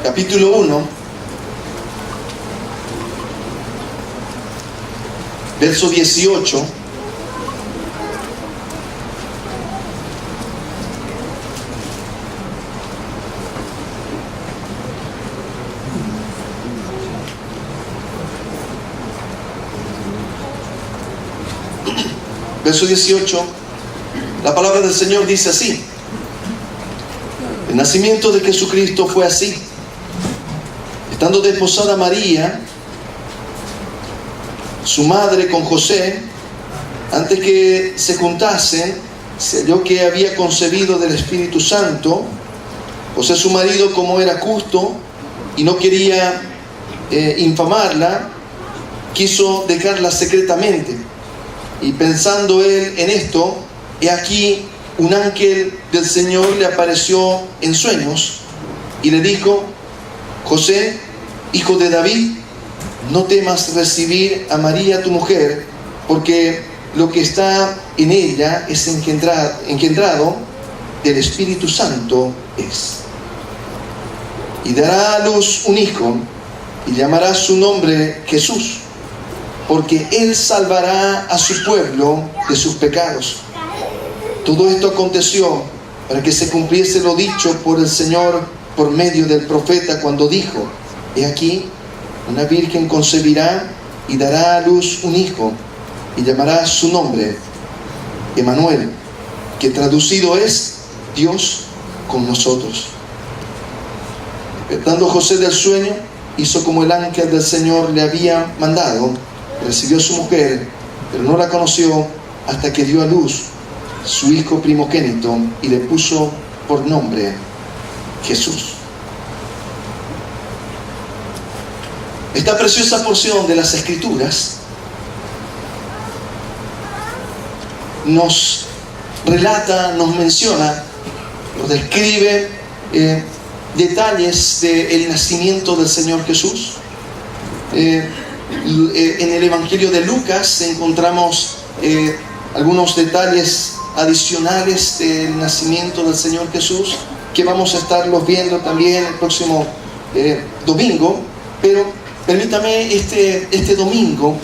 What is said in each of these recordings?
capítulo 1, verso 18. Verso 18, la palabra del Señor dice así: el nacimiento de Jesucristo fue así. Estando desposada María, su madre, con José, antes que se juntasen, se halló que había concebido del Espíritu Santo. José, su marido, como era justo y no quería infamarla, quiso dejarla secretamente. Y pensando él en esto, he aquí un ángel del Señor le apareció en sueños y le dijo: José, hijo de David, no temas recibir a María tu mujer, porque lo que está en ella es engendrado del Espíritu Santo es. Y dará a luz un hijo, y llamará su nombre Jesús, porque él salvará a su pueblo de sus pecados. Todo esto aconteció para que se cumpliese lo dicho por el Señor por medio del profeta, cuando dijo: he aquí, una virgen concebirá y dará a luz un hijo, y llamará su nombre Emmanuel, que traducido es Dios con nosotros. Despertando José del sueño, hizo como el ángel del Señor le había mandado. Recibió a su mujer, pero no la conoció hasta que dio a luz su hijo primogénito y le puso por nombre Jesús. Esta preciosa porción de las Escrituras nos relata, nos menciona, nos describe detalles del nacimiento del Señor Jesús. En el Evangelio de Lucas encontramos algunos detalles adicionales del nacimiento del Señor Jesús, que vamos a estarlos viendo también el próximo domingo. Pero permítame este domingo,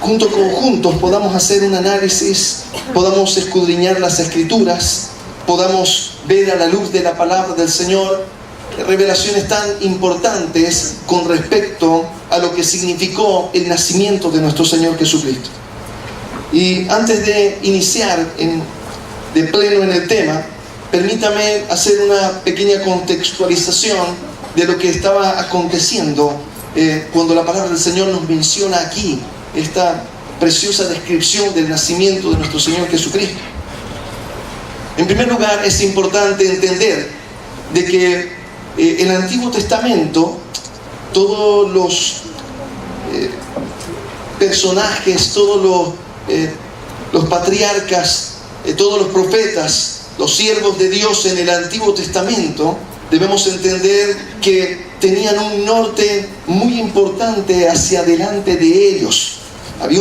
juntos podamos hacer un análisis, podamos escudriñar las Escrituras, podamos ver a la luz de la palabra del Señor revelaciones tan importantes con respecto a lo que significó el nacimiento de nuestro Señor Jesucristo. Y antes de iniciar de pleno en el tema, permítame hacer una pequeña contextualización de lo que estaba aconteciendo cuando la palabra del Señor nos menciona aquí esta preciosa descripción del nacimiento de nuestro Señor Jesucristo. En primer lugar, es importante entender de que en el Antiguo Testamento todos los personajes, todos los patriarcas, todos los profetas, los siervos de Dios en el Antiguo Testamento, debemos entender que tenían un norte muy importante hacia adelante de ellos. Había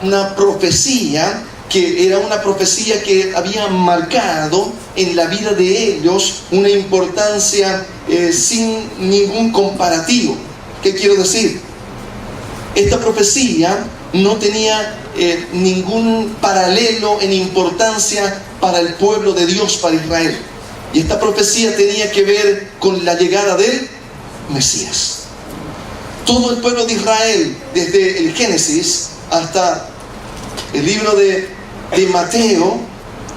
una profecía que era una profecía que había marcado en la vida de ellos una importancia sin ningún comparativo. ¿Qué quiero decir? Esta profecía no tenía ningún paralelo en importancia para el pueblo de Dios, para Israel. Y esta profecía tenía que ver con la llegada del Mesías. Todo el pueblo de Israel, desde el Génesis hasta el libro de Mateo,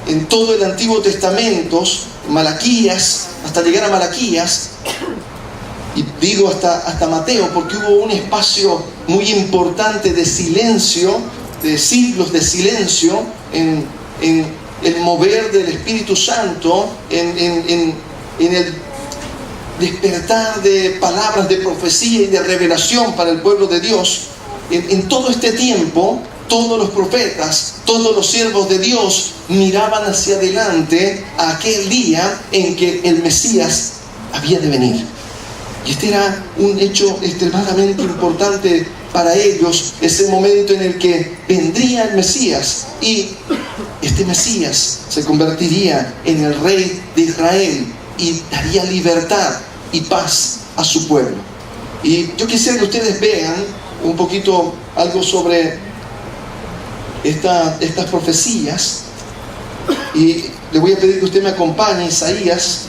en todo el Antiguo Testamento, Malaquías, hasta llegar a Malaquías, y digo hasta Mateo porque hubo un espacio muy importante de silencio, de siglos de silencio, en el mover del Espíritu Santo, en el despertar de palabras de profecía y de revelación para el pueblo de Dios. En todo este tiempo, todos los profetas, todos los siervos de Dios miraban hacia adelante a aquel día en que el Mesías había de venir. Y este era un hecho extremadamente importante para ellos, ese momento en el que vendría el Mesías, y este Mesías se convertiría en el rey de Israel, y daría libertad y paz a su pueblo. Y yo quisiera que ustedes vean un poquito algo sobre estas profecías, y le voy a pedir que usted me acompañe a Isaías.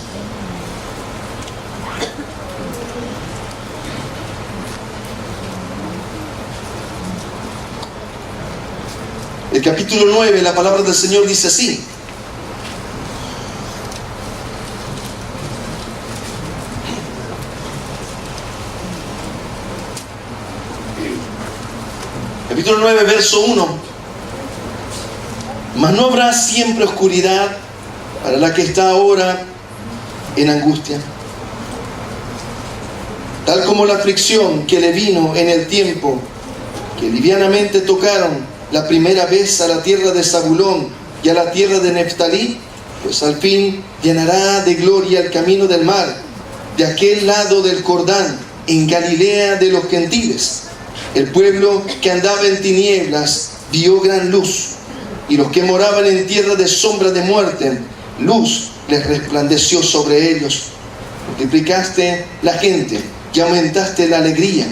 El capítulo 9, la palabra del Señor dice así: capítulo 9, verso 1. Mas no habrá siempre oscuridad para la que está ahora en angustia, tal como la aflicción que le vino en el tiempo que livianamente tocaron la primera vez a la tierra de Zabulón y a la tierra de Neftalí, pues al fin llenará de gloria el camino del mar, de aquel lado del Jordán, en Galilea de los gentiles. El pueblo que andaba en tinieblas vio gran luz, y los que moraban en tierra de sombra de muerte, luz les resplandeció sobre ellos. Multiplicaste la gente y aumentaste la alegría.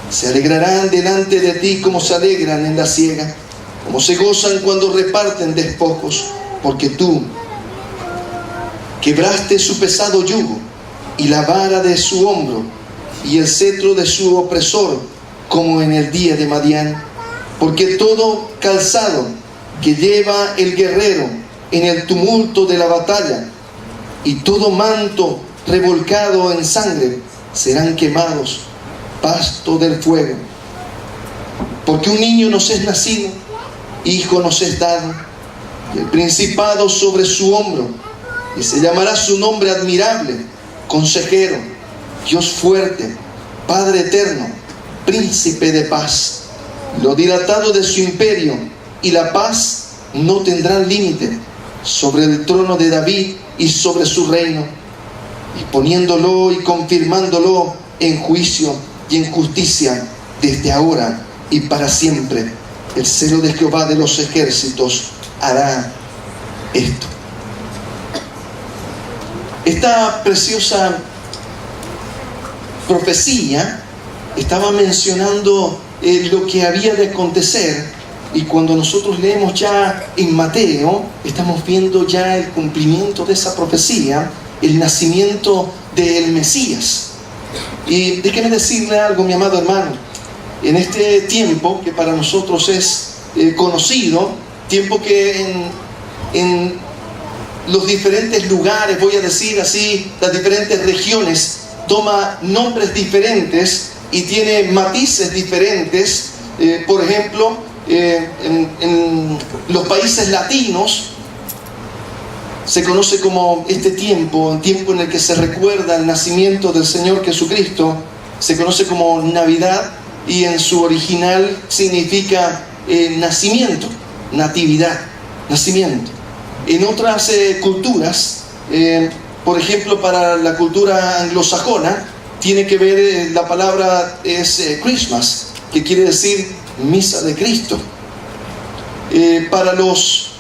Se alegrarán delante de ti como se alegran en la siega, como se gozan cuando reparten despojos, porque tú quebraste su pesado yugo y la vara de su hombro y el cetro de su opresor, como en el día de Madián. Porque todo calzado que lleva el guerrero en el tumulto de la batalla y todo manto revolcado en sangre serán quemados, pasto del fuego. Porque un niño nos es nacido, hijo nos es dado, y el principado sobre su hombro, y se llamará su nombre admirable, consejero, Dios fuerte, Padre eterno, príncipe de paz. Lo dilatado de su imperio y la paz no tendrán límite sobre el trono de David y sobre su reino, disponiéndolo y confirmándolo en juicio y en justicia desde ahora y para siempre. El celo de Jehová de los ejércitos hará esto. Esta preciosa profecía estaba mencionando lo que había de acontecer, y cuando nosotros leemos ya en Mateo, estamos viendo ya el cumplimiento de esa profecía, el nacimiento del Mesías. Y déjeme decirle algo, mi amado hermano, en este tiempo que para nosotros es conocido, tiempo que en los diferentes lugares, voy a decir así, las diferentes regiones, toma nombres diferentes y tiene matices diferentes. Por ejemplo, en los países latinos se conoce como este tiempo, el tiempo en el que se recuerda el nacimiento del Señor Jesucristo, se conoce como Navidad, y en su original significa nacimiento, natividad, nacimiento. En otras culturas, por ejemplo para la cultura anglosajona, tiene que ver, la palabra es Christmas, que quiere decir misa de Cristo. Para los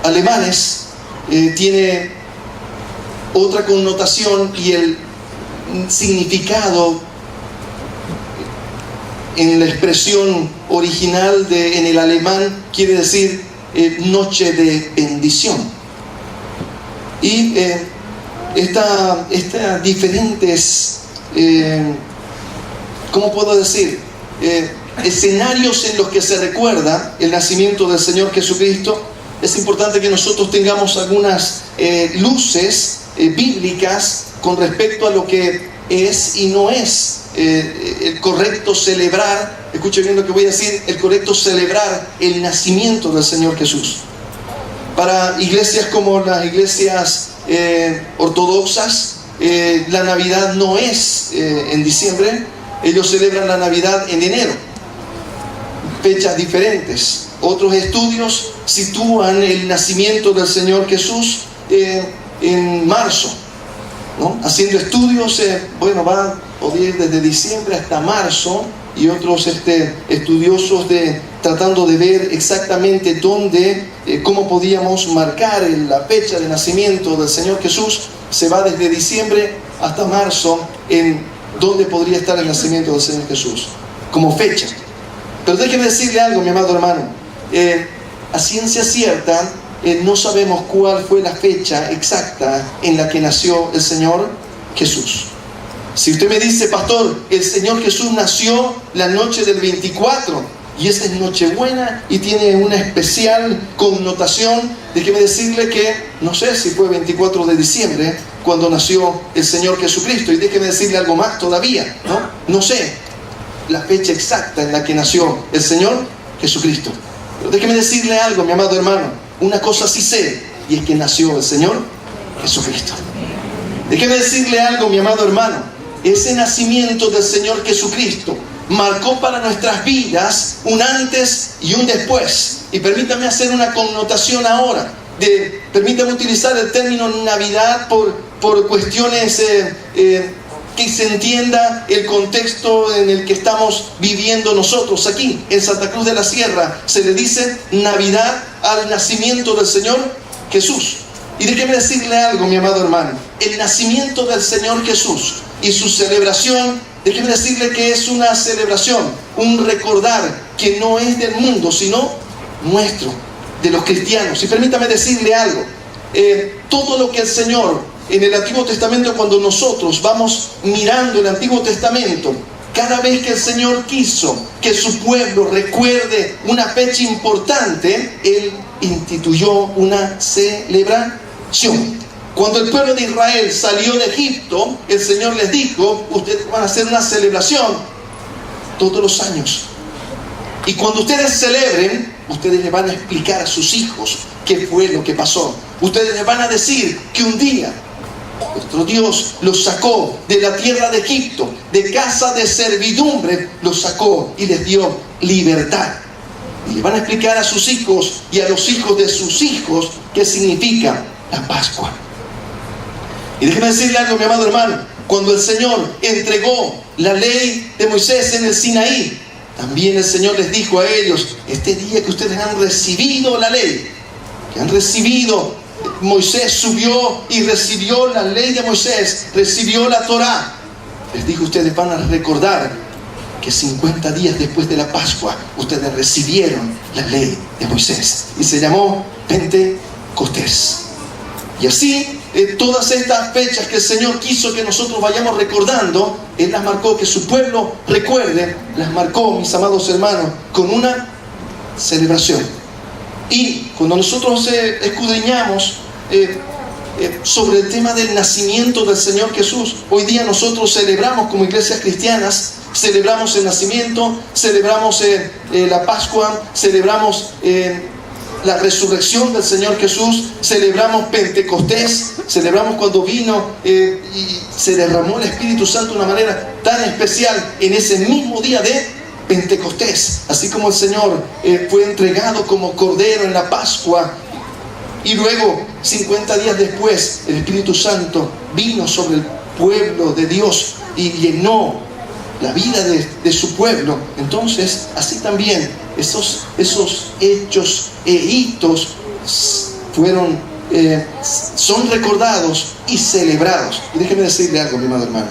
alemanes tiene otra connotación, y el significado en la expresión original en el alemán quiere decir noche de bendición. Y estas diferentes ¿cómo puedo decir? Escenarios en los que se recuerda el nacimiento del Señor Jesucristo. Es importante que nosotros tengamos algunas luces bíblicas con respecto a lo que es y no es el correcto celebrar. Escuchen bien lo que voy a decir: el correcto celebrar el nacimiento del Señor Jesús. Para iglesias como las iglesias ortodoxas, la Navidad no es en diciembre. Ellos celebran la Navidad en enero, fechas diferentes. Otros estudios sitúan el nacimiento del Señor Jesús en marzo, ¿no? Haciendo estudios, va a ir desde diciembre hasta marzo, y otros estudiosos tratando de ver exactamente dónde, cómo podíamos marcar la fecha de nacimiento del Señor Jesús. Se va desde diciembre hasta marzo en dónde podría estar el nacimiento del Señor Jesús como fecha. Pero déjeme decirle algo, mi amado hermano. A ciencia cierta, no sabemos cuál fue la fecha exacta en la que nació el Señor Jesús. Si usted me dice, pastor, el Señor Jesús nació la noche del 24, y esa es Nochebuena y tiene una especial connotación, déjeme decirle que no sé si fue 24 de diciembre cuando nació el Señor Jesucristo. Y déjeme decirle algo más todavía, no sé la fecha exacta en la que nació el Señor Jesucristo. Pero déjeme decirle algo, mi amado hermano. Una cosa sí sé, y es que nació el Señor Jesucristo. Déjeme decirle algo, mi amado hermano. Ese nacimiento del Señor Jesucristo marcó para nuestras vidas un antes y un después. Y permítame hacer una connotación ahora. Permítame utilizar el término Navidad por cuestiones que se entienda el contexto en el que estamos viviendo nosotros. Aquí en Santa Cruz de la Sierra se le dice Navidad al nacimiento del Señor Jesús. Y déjeme decirle algo, mi amado hermano. El nacimiento del Señor Jesús y su celebración, déjeme decirle que es una celebración, un recordar que no es del mundo, sino nuestro, de los cristianos. Y permítame decirle algo. Todo lo que el Señor en el Antiguo Testamento, cuando nosotros vamos mirando el Antiguo Testamento, cada vez que el Señor quiso que su pueblo recuerde una fecha importante, Él instituyó una celebración. Cuando el pueblo de Israel salió de Egipto, el Señor les dijo, ustedes van a hacer una celebración todos los años. Y cuando ustedes celebren, ustedes les van a explicar a sus hijos qué fue lo que pasó. Ustedes les van a decir que un día nuestro Dios los sacó de la tierra de Egipto, de casa de servidumbre, los sacó y les dio libertad. Y les van a explicar a sus hijos y a los hijos de sus hijos qué significa la Pascua. Y déjeme decirle algo, mi amado hermano. Cuando el Señor entregó la ley de Moisés en el Sinaí, también el Señor les dijo a ellos, este día que ustedes han recibido la ley, que han recibido, Moisés subió y recibió la ley de Moisés, recibió la Torá. Les dijo, ustedes van a recordar que 50 días después de la Pascua, ustedes recibieron la ley de Moisés. Y se llamó Pentecostés. Y así, todas estas fechas que el Señor quiso que nosotros vayamos recordando, Él las marcó, que su pueblo recuerde, las marcó, mis amados hermanos, con una celebración. Y cuando nosotros escudriñamos sobre el tema del nacimiento del Señor Jesús, hoy día nosotros celebramos como iglesias cristianas, celebramos el nacimiento, celebramos la Pascua, celebramos la resurrección del Señor Jesús, celebramos Pentecostés, celebramos cuando vino y se derramó el Espíritu Santo de una manera tan especial en ese mismo día de Pentecostés, así como el Señor fue entregado como cordero en la Pascua, y luego 50 días después el Espíritu Santo vino sobre el pueblo de Dios y llenó la vida de su pueblo. Entonces así también esos hechos e hitos son recordados y celebrados. Y déjeme decirle algo, mi amado hermano.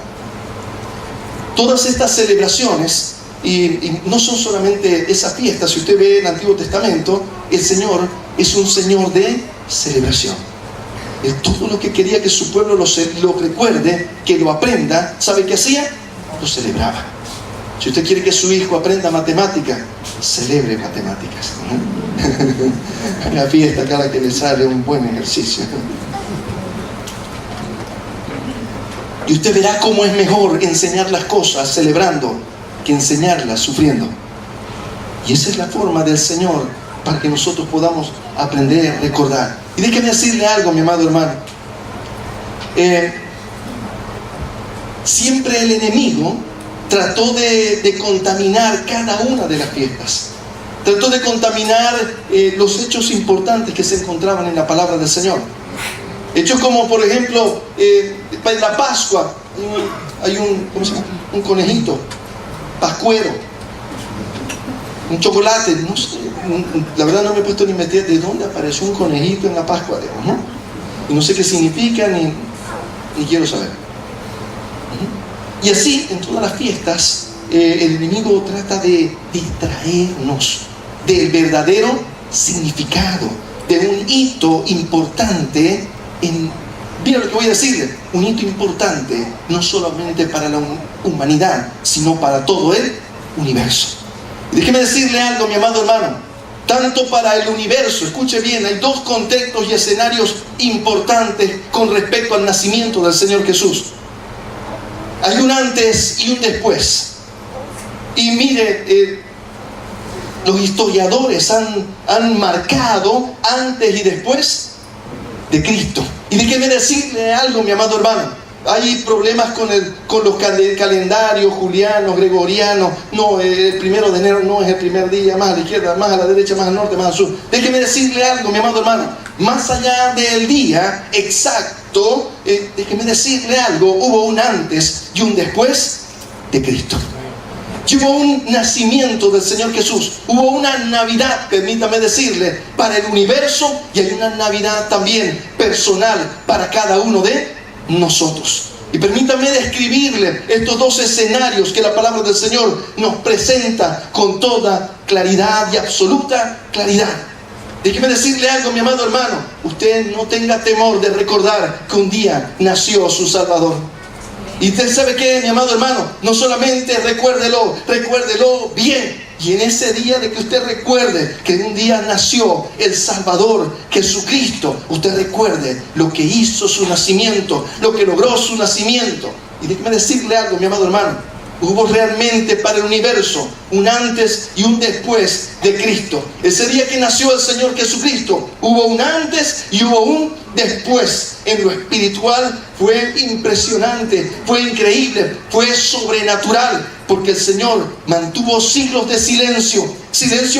Todas estas celebraciones, y no son solamente esas fiestas. Si usted ve el Antiguo Testamento, el Señor es un Señor de celebración. Él todo lo que quería que su pueblo lo recuerde, que lo aprenda, ¿sabe qué hacía? Lo celebraba. Si usted quiere que su hijo aprenda matemáticas, celebre matemáticas. Una fiesta cada que le sale un buen ejercicio. Y usted verá cómo es mejor enseñar las cosas celebrando que enseñarlas sufriendo. Y esa es la forma del Señor para que nosotros podamos aprender a recordar. Y déjeme decirle algo, mi amado hermano. Siempre el enemigo trató de contaminar cada una de las fiestas. Trató de contaminar los hechos importantes que se encontraban en la palabra del Señor. Hechos como, por ejemplo, en la Pascua hay un conejito pascuero un chocolate, no sé, la verdad no me he puesto ni meter de dónde apareció un conejito en la Pascua, digamos, ¿no? Y no sé qué significa ni quiero saber. Y así, en todas las fiestas, el enemigo trata de distraernos del verdadero significado, de un hito importante mira lo que voy a decirle, un hito importante no solamente para la humanidad, sino para todo el universo. Y déjeme decirle algo, mi amado hermano, tanto para el universo, escuche bien, hay dos contextos y escenarios importantes con respecto al nacimiento del Señor Jesús. Hay un antes y un después. Y mire, los historiadores han marcado antes y después de Cristo. Y déjeme decirle algo, mi amado hermano. Hay problemas con los calendarios julianos, gregorianos. No, el 1 de enero no es el primer día, más a la izquierda, más a la derecha, más al norte, más al sur. Déjeme decirle algo, mi amado hermano. Más allá del día exacto, déjeme decirle algo. Hubo un antes y un después de Cristo. Y hubo un nacimiento del Señor Jesús. Hubo una Navidad, permítame decirle, para el universo, y hay una Navidad también personal para cada uno de nosotros. Y permítame describirle estos dos escenarios que la palabra del Señor nos presenta con toda claridad y absoluta claridad. Déjeme decirle algo, mi amado hermano. Usted no tenga temor de recordar que un día nació su Salvador. Y usted sabe qué, mi amado hermano, no solamente recuérdelo bien. Y en ese día de que usted recuerde que un día nació el Salvador, Jesucristo, usted recuerde lo que hizo su nacimiento, lo que logró su nacimiento. Y déjeme decirle algo, mi amado hermano. Hubo realmente para el universo un antes y un después de Cristo. Ese día que nació el Señor Jesucristo, hubo un antes y hubo un después. En lo espiritual fue impresionante, fue increíble, fue sobrenatural, porque el Señor mantuvo siglos de silencio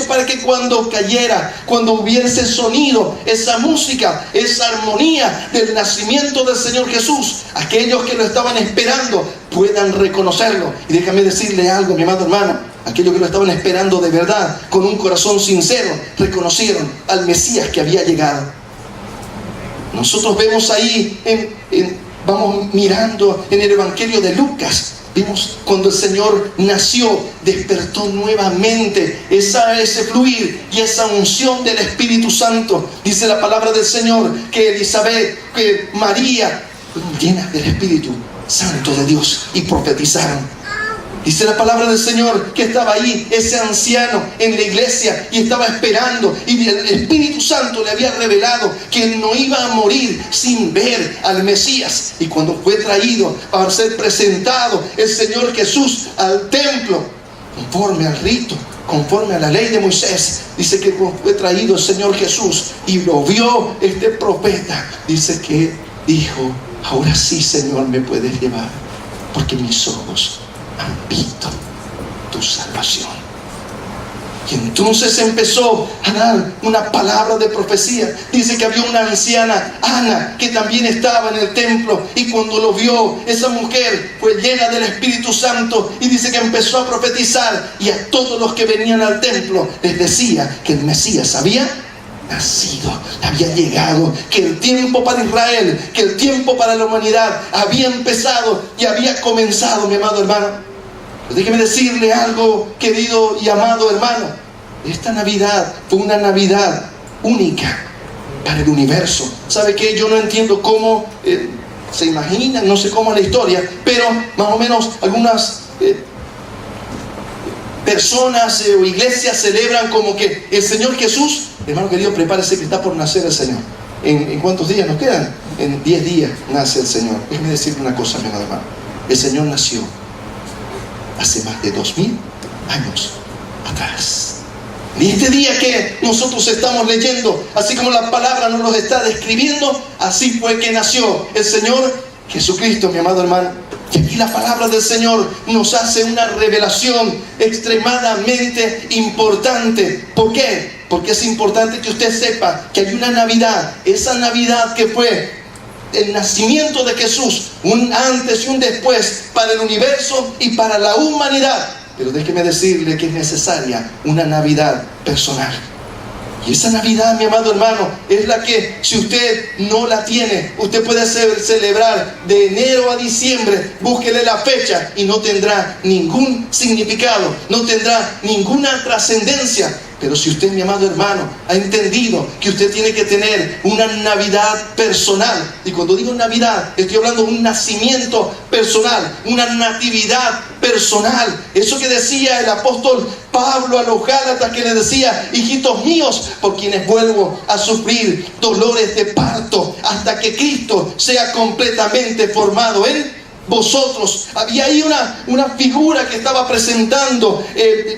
para que cuando cayera, cuando hubiese sonido, esa música, esa armonía del nacimiento del Señor Jesús, aquellos que lo estaban esperando puedan reconocerlo. Y déjame decirle algo, mi amado hermano, aquellos que lo estaban esperando de verdad, con un corazón sincero, reconocieron al Mesías que había llegado. Nosotros vemos ahí, vamos mirando en el Evangelio de Lucas, vimos cuando el Señor nació, despertó nuevamente ese fluir y esa unción del Espíritu Santo. Dice la palabra del Señor que Elizabeth, que María, fueron llenas del Espíritu Santo de Dios y profetizaron. Dice la palabra del Señor que estaba ahí ese anciano en la iglesia y estaba esperando, y el Espíritu Santo le había revelado que él no iba a morir sin ver al Mesías. Y cuando fue traído para ser presentado el Señor Jesús al templo, conforme al rito, conforme a la ley de Moisés, dice que fue traído el Señor Jesús y lo vio este profeta, dice que dijo: ahora sí, Señor, me puedes llevar, porque mis ojos han visto tu salvación. Y entonces empezó a dar una palabra de profecía. Dice que había una anciana, Ana, que también estaba en el templo, y cuando lo vio, esa mujer fue llena del Espíritu Santo, y dice que empezó a profetizar, y a todos los que venían al templo les decía que el Mesías había nacido, había llegado, que el tiempo para Israel, que el tiempo para la humanidad había empezado y había comenzado, mi amado hermano. Pero déjeme decirle algo, querido y amado hermano. Esta Navidad fue una Navidad única para el universo. ¿Sabe qué? Yo no entiendo cómo se imaginan, no sé cómo es la historia, pero más o menos algunas personas o iglesias celebran como que el Señor Jesús, hermano querido, prepárese que está por nacer el Señor. ¿En cuántos días nos quedan? En 10 días nace el Señor. Déjeme decirle una cosa, mi hermano. El Señor nació hace más de 2000 años atrás. Y este día que nosotros estamos leyendo, así como la palabra nos lo está describiendo, así fue que nació el Señor Jesucristo, mi amado hermano. Y aquí la palabra del Señor nos hace una revelación extremadamente importante. ¿Por qué? Porque es importante que usted sepa que hay una Navidad, esa Navidad que fue el nacimiento de Jesús, un antes y un después para el universo y para la humanidad. Pero déjeme decirle que es necesaria una Navidad personal. Y esa Navidad, mi amado hermano, es la que, si usted no la tiene, usted puede celebrar de enero a diciembre. Búsquele la fecha y no tendrá ningún significado, no tendrá ninguna trascendencia. Pero si usted, mi amado hermano, ha entendido que usted tiene que tener una Navidad personal, y cuando digo Navidad, estoy hablando de un nacimiento personal, una natividad personal. Eso que decía el apóstol Pablo a los Gálatas, que le decía: hijitos míos, por quienes vuelvo a sufrir dolores de parto hasta que Cristo sea completamente formado en vosotros. Había ahí una figura que estaba presentando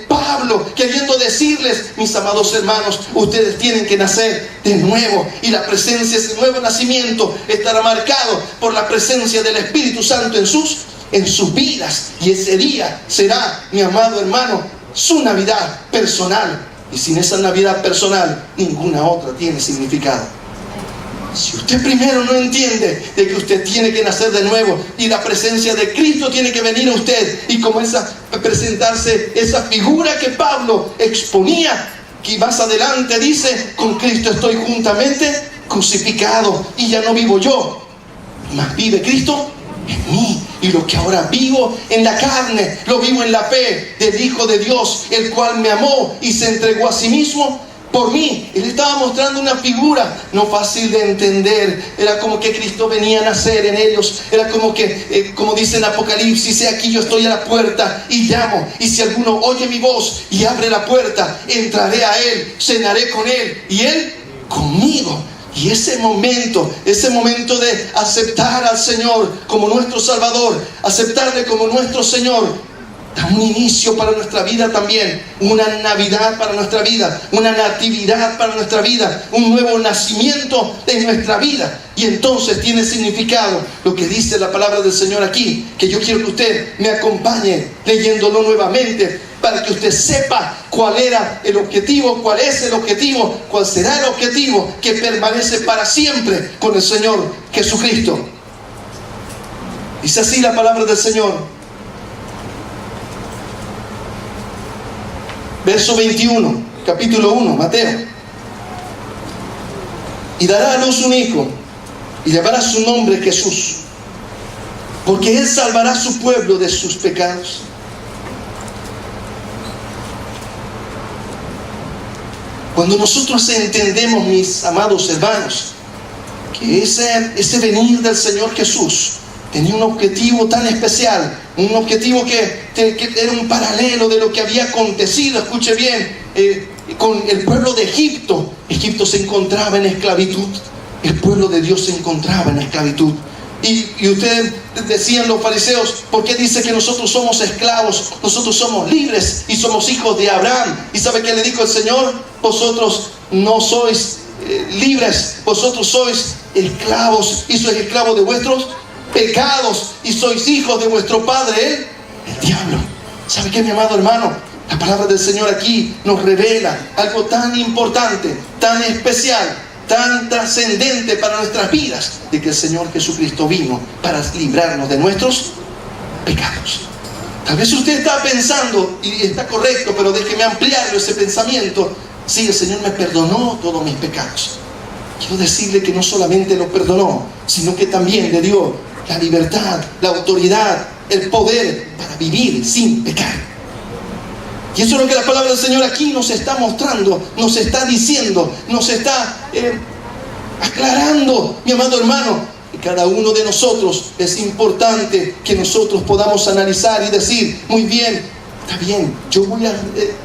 Pablo, queriendo decirles: mis amados hermanos, ustedes tienen que nacer de nuevo, y la presencia, ese nuevo nacimiento estará marcado por la presencia del Espíritu Santo en sus vidas, y ese día será, mi amado hermano, su Navidad personal. Y sin esa Navidad personal, ninguna otra tiene significado. Si usted primero no entiende de que usted tiene que nacer de nuevo, y la presencia de Cristo tiene que venir a usted, y comienza a presentarse esa figura que Pablo exponía, que más adelante dice: con Cristo estoy juntamente crucificado, y ya no vivo yo, mas vive Cristo en mí. Y lo que ahora vivo en la carne, lo vivo en la fe del Hijo de Dios, el cual me amó y se entregó a sí mismo por mí. Él estaba mostrando una figura no fácil de entender. Era como que Cristo venía a nacer en ellos. Era como que, como dice en Apocalipsis: he aquí yo estoy a la puerta y llamo, y si alguno oye mi voz y abre la puerta, entraré a él, cenaré con él y él conmigo. Y ese momento de aceptar al Señor como nuestro Salvador, aceptarle como nuestro Señor, da un inicio para nuestra vida también, una Navidad para nuestra vida, una natividad para nuestra vida, un nuevo nacimiento en nuestra vida. Y entonces tiene significado lo que dice la palabra del Señor aquí, que yo quiero que usted me acompañe leyéndolo nuevamente, para que usted sepa cuál era el objetivo, cuál es el objetivo, cuál será el objetivo que permanece para siempre con el Señor Jesucristo. Dice así la palabra del Señor. Verso 21, capítulo 1, Mateo. Y dará a luz un hijo, y llamará su nombre Jesús, porque él salvará a su pueblo de sus pecados. Cuando nosotros entendemos, mis amados hermanos, que ese venir del Señor Jesús tenía un objetivo tan especial, un objetivo que era un paralelo de lo que había acontecido, escuche bien, con el pueblo de Egipto. Egipto se encontraba en esclavitud, el pueblo de Dios se encontraba en esclavitud. Y ustedes decían, los fariseos: ¿por qué dice que nosotros somos esclavos? Nosotros somos libres y somos hijos de Abraham. ¿Y sabe qué le dijo el Señor? Vosotros no sois libres, vosotros sois esclavos, y sois esclavos de vuestros pecados, y sois hijos de vuestro padre, el diablo. ¿Sabe qué, mi amado hermano? La palabra del Señor aquí nos revela algo tan importante, tan especial, tan trascendente para nuestras vidas, de que el Señor Jesucristo vino para librarnos de nuestros pecados. Tal vez usted está pensando, y está correcto, pero déjeme ampliarlo ese pensamiento: sí, el Señor me perdonó todos mis pecados. Quiero decirle que no solamente lo perdonó, sino que también le dio la libertad, la autoridad, el poder para vivir sin pecar. Y eso es lo que la palabra del Señor aquí nos está mostrando, nos está diciendo, nos está aclarando, mi amado hermano. Y cada uno de nosotros es importante que nosotros podamos analizar y decir: muy bien, está bien, yo voy a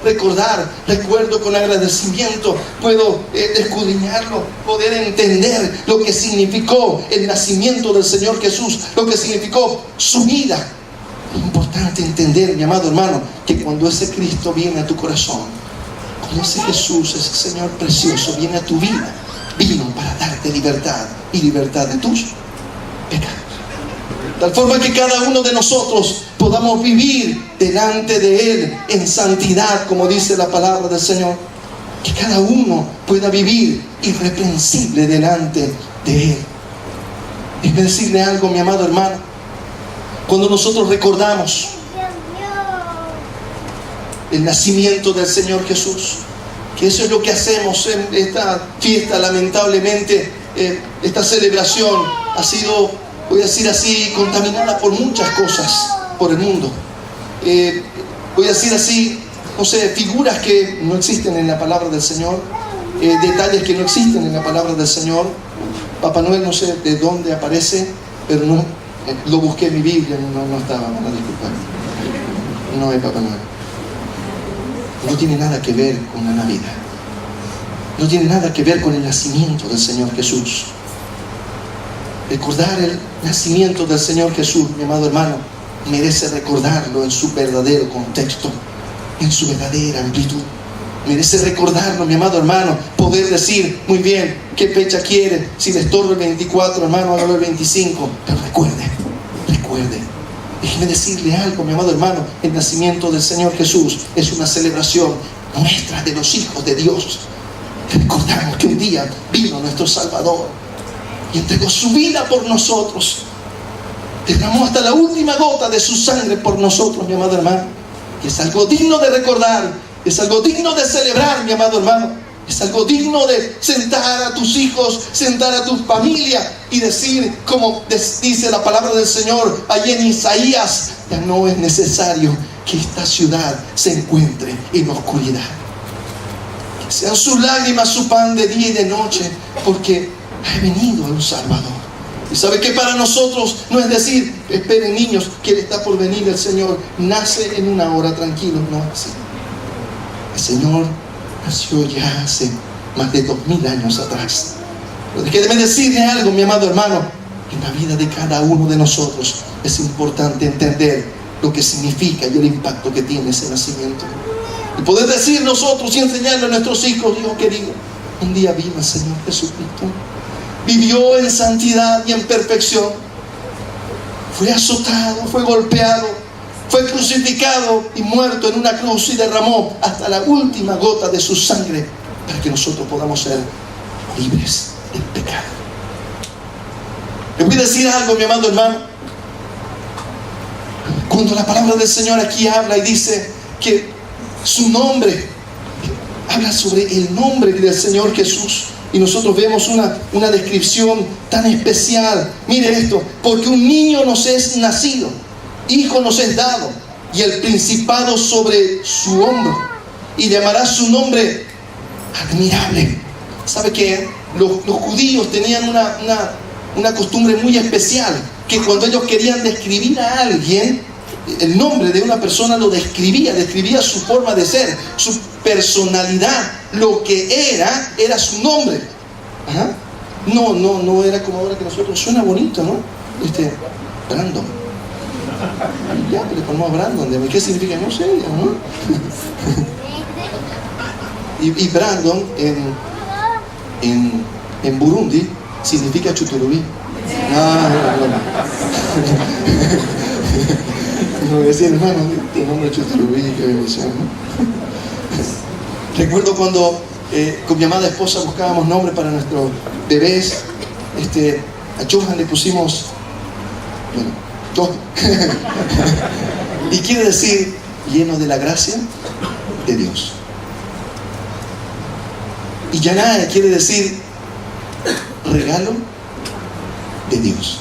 recuerdo con agradecimiento, puedo escudriñarlo, poder entender lo que significó el nacimiento del Señor Jesús, lo que significó su vida. Es importante entender, mi amado hermano, que cuando ese Cristo viene a tu corazón, cuando ese Jesús, ese Señor precioso viene a tu vida, vino para darte libertad, y libertad de tus pecados. Tal forma que cada uno de nosotros podamos vivir delante de Él en santidad, como dice la palabra del Señor. Que cada uno pueda vivir irreprensible delante de Él. Déjeme decirle algo, mi amado hermano. Cuando nosotros recordamos el nacimiento del Señor Jesús. Que eso es lo que hacemos en esta fiesta. Lamentablemente, esta celebración ha sido, voy a decir así, contaminada por muchas cosas por el mundo. Voy a decir así, no sé, figuras que no existen en la palabra del Señor, detalles que no existen en la palabra del Señor. Papá Noel, no sé de dónde aparece, pero no, lo busqué en mi Biblia, no estaba, me disculpa. No es Papá Noel. No tiene nada que ver con la Navidad. No tiene nada que ver con el nacimiento del Señor Jesús. Recordar el nacimiento del Señor Jesús, mi amado hermano, merece recordarlo en su verdadero contexto, en su verdadera amplitud. Merece recordarlo, mi amado hermano, poder decir, muy bien, ¿qué fecha quiere? Si le estorbo el 24, hermano, hágalo el 25. Pero recuerde. Déjeme decirle algo, mi amado hermano, el nacimiento del Señor Jesús es una celebración nuestra, de los hijos de Dios. Recordamos que un día vino nuestro Salvador y entregó su vida por nosotros. Derramó hasta la última gota de su sangre por nosotros, mi amado hermano. Y es algo digno de recordar, es algo digno de celebrar, mi amado hermano. Es algo digno de sentar a tus hijos, sentar a tu familia y decir, como dice la palabra del Señor allí en Isaías, ya no es necesario que esta ciudad se encuentre en oscuridad. Que sean sus lágrimas su pan de día y de noche, porque ha venido un Salvador. Y sabe que para nosotros no es decir, esperen niños, que está por venir el Señor, nace en una hora, tranquilo, no es así. El Señor nació ya hace más de 2000 años atrás. Pero déjeme decirle algo, mi amado hermano, en la vida de cada uno de nosotros es importante entender lo que significa y el impacto que tiene ese nacimiento. Y poder decir nosotros y enseñarle a nuestros hijos, Dios querido, un día vino el Señor Jesucristo, vivió en santidad y en perfección, fue azotado, fue golpeado, fue crucificado y muerto en una cruz y derramó hasta la última gota de su sangre para que nosotros podamos ser libres del pecado. Le voy a decir algo, mi amado hermano. Cuando la palabra del Señor aquí habla y dice que su nombre, habla sobre el nombre del Señor Jesús, y nosotros vemos una descripción tan especial. Mire esto: porque un niño nos es nacido, hijo nos es dado, y el principado sobre su hombro, y llamará su nombre admirable. ¿Sabe qué? Los judíos tenían una costumbre muy especial, que cuando ellos querían describir a alguien, el nombre de una persona lo describía su forma de ser, su personalidad, lo que era su nombre. Ajá. No era como ahora que nosotros, suena bonito, ¿no? Brandon. Ya, le ponemos Brandon. ¿Qué significa? No sé, ¿no? y Brandon en Burundi significa chuturubí. No voy a decir, hermano, el nombre chuturubí, qué bendición, ¿no? Recuerdo cuando con mi amada esposa buscábamos nombre para nuestros bebés. A Johan le pusimos, bueno, y quiere decir lleno de la gracia de Dios. Y Yanae quiere decir regalo de Dios.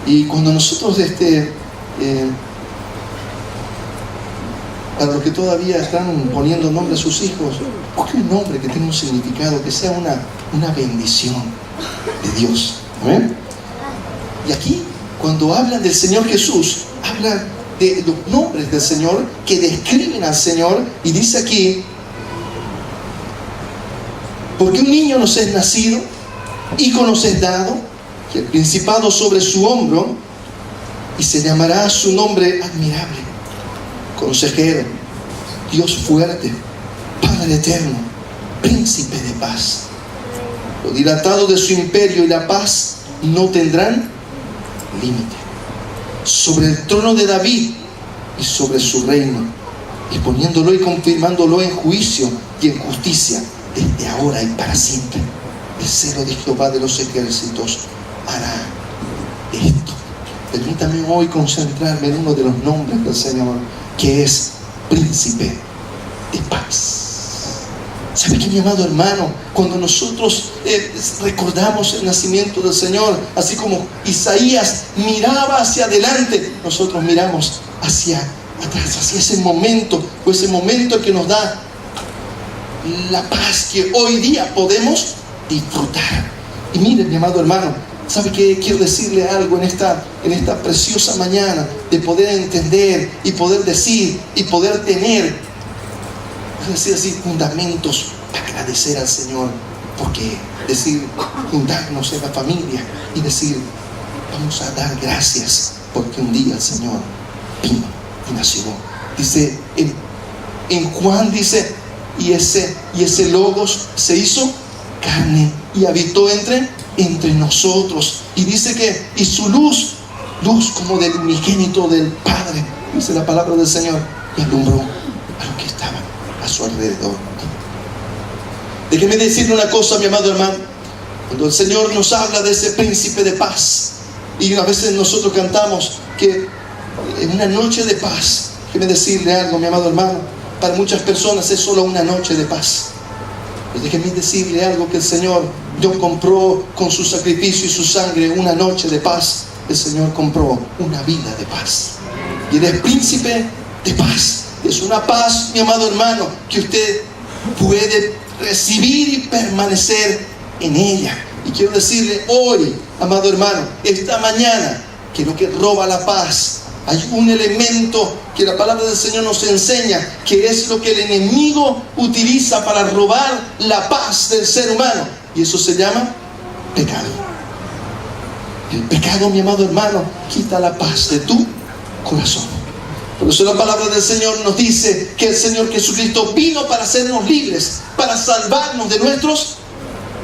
Y cuando nosotros para los que todavía están poniendo nombre a sus hijos, busque un nombre que tenga un significado, que sea una bendición de Dios. ¿Amén? Y aquí, cuando hablan del Señor Jesús, hablan de los nombres del Señor que describen al Señor, y dice aquí: porque un niño nos es nacido, hijo nos es dado, y el principado sobre su hombro, y se llamará su nombre admirable, consejero, Dios fuerte, Padre eterno, príncipe de paz. Lo dilatado de su imperio y la paz no tendrán límite. Sobre el trono de David y sobre su reino, y poniéndolo y confirmándolo en juicio y en justicia, desde ahora y para siempre. El celo de Jehová de los ejércitos hará esto. Permítame hoy concentrarme en uno de los nombres del Señor, que es príncipe de paz. ¿Sabe qué, mi amado hermano? Cuando nosotros recordamos el nacimiento del Señor, así como Isaías miraba hacia adelante, nosotros miramos hacia atrás, hacia ese momento, o ese momento que nos da la paz que hoy día podemos disfrutar. Y miren, mi amado hermano, ¿sabe qué? Quiero decirle algo en esta preciosa mañana, de poder entender y poder decir y poder tener, decir así, fundamentos para agradecer al Señor. Porque decir, juntarnos en la familia y decir, vamos a dar gracias porque un día el Señor vino y nació. Dice en Juan, dice, y ese Logos se hizo carne y habitó entre nosotros. Y dice que, y su luz como del unigénito del Padre, dice la palabra del Señor, y alumbró a los que estaban a su alrededor. Déjeme decirle una cosa, mi amado hermano. Cuando el Señor nos habla de ese príncipe de paz, y a veces nosotros cantamos que en una noche de paz, déjeme decirle algo, mi amado hermano, para muchas personas es solo una noche de paz. Pero déjeme decirle algo, que el Señor no compró con su sacrificio y su sangre una noche de paz. El Señor compró una vida de paz. Y Él es príncipe de paz. Es una paz, mi amado hermano, que usted puede recibir y permanecer en ella. Y quiero decirle hoy, amado hermano, esta mañana, que lo que roba la paz, hay un elemento que la palabra del Señor nos enseña, que es lo que el enemigo utiliza para robar la paz del ser humano, y eso se llama pecado. El pecado, mi amado hermano, quita la paz de tu corazón. Por eso la palabra del Señor nos dice que el Señor Jesucristo vino para hacernos libres, para salvarnos de nuestros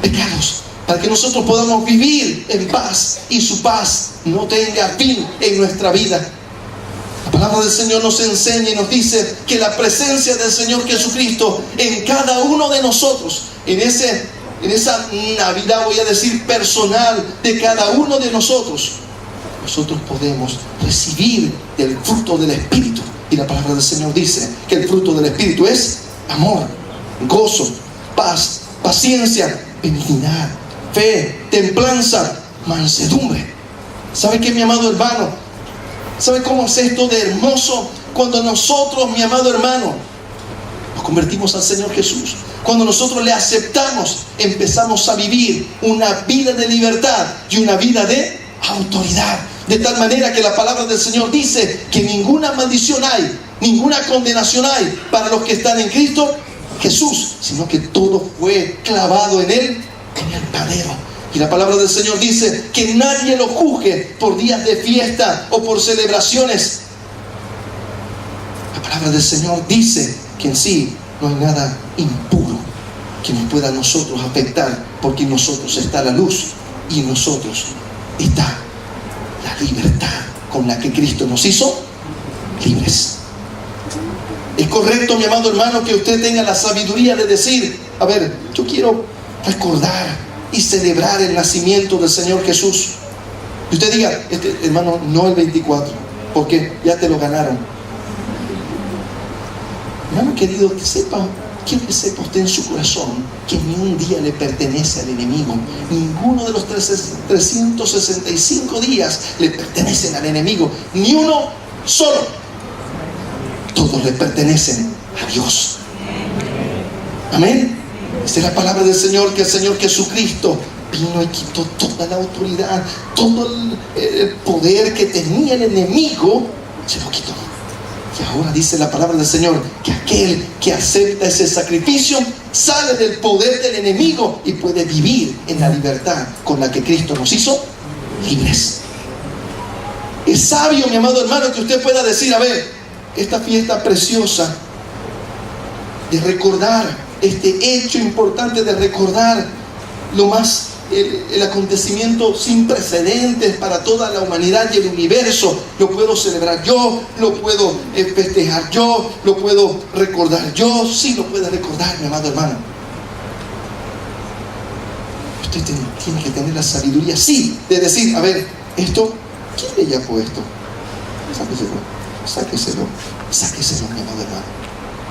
pecados, para que nosotros podamos vivir en paz y su paz no tenga fin en nuestra vida. La palabra del Señor nos enseña y nos dice que la presencia del Señor Jesucristo en cada uno de nosotros, en esa Navidad, voy a decir, personal de cada uno de nosotros podemos recibir el fruto del Espíritu. Y la palabra del Señor dice que el fruto del Espíritu es amor, gozo, paz, paciencia, benignidad, fe, templanza, mansedumbre. ¿Sabe qué, mi amado hermano? ¿Sabe cómo es esto de hermoso? Cuando nosotros, mi amado hermano, nos convertimos al Señor Jesús, cuando nosotros le aceptamos, empezamos a vivir una vida de libertad y una vida de autoridad. De tal manera que la palabra del Señor dice que ninguna maldición hay, ninguna condenación hay para los que están en Cristo Jesús, sino que todo fue clavado en el madero. Y la palabra del Señor dice que nadie lo juzgue por días de fiesta o por celebraciones. La palabra del Señor dice que en sí no hay nada impuro que nos pueda a nosotros afectar, porque en nosotros está la luz y en nosotros está la libertad con la que Cristo nos hizo libres. Es correcto, mi amado hermano, que usted tenga la sabiduría de decir, a ver, yo quiero recordar y celebrar el nacimiento del Señor Jesús. Y usted diga, hermano, no el 24, porque ya te lo ganaron. Hermano querido, quiero que sepa usted en su corazón que ni un día le pertenece al enemigo. Ninguno de los 365 días le pertenecen al enemigo. Ni uno solo. Todos le pertenecen a Dios. Amén. Esta es la palabra del Señor, que el Señor Jesucristo vino y quitó toda la autoridad, todo el poder que tenía el enemigo, se lo quitó. Y ahora dice la palabra del Señor que aquel que acepta ese sacrificio sale del poder del enemigo y puede vivir en la libertad con la que Cristo nos hizo libres. Es sabio, mi amado hermano, que usted pueda decir, a ver, esta fiesta preciosa de recordar este hecho importante, de recordar el acontecimiento sin precedentes para toda la humanidad y el universo, lo puedo celebrar yo, lo puedo festejar yo, lo puedo recordar yo. Sí, lo puede recordar, mi amado hermano. Usted tiene que tener la sabiduría, sí, de decir, a ver, esto, ¿quién le llamó esto? Sáqueselo, mi amado hermano.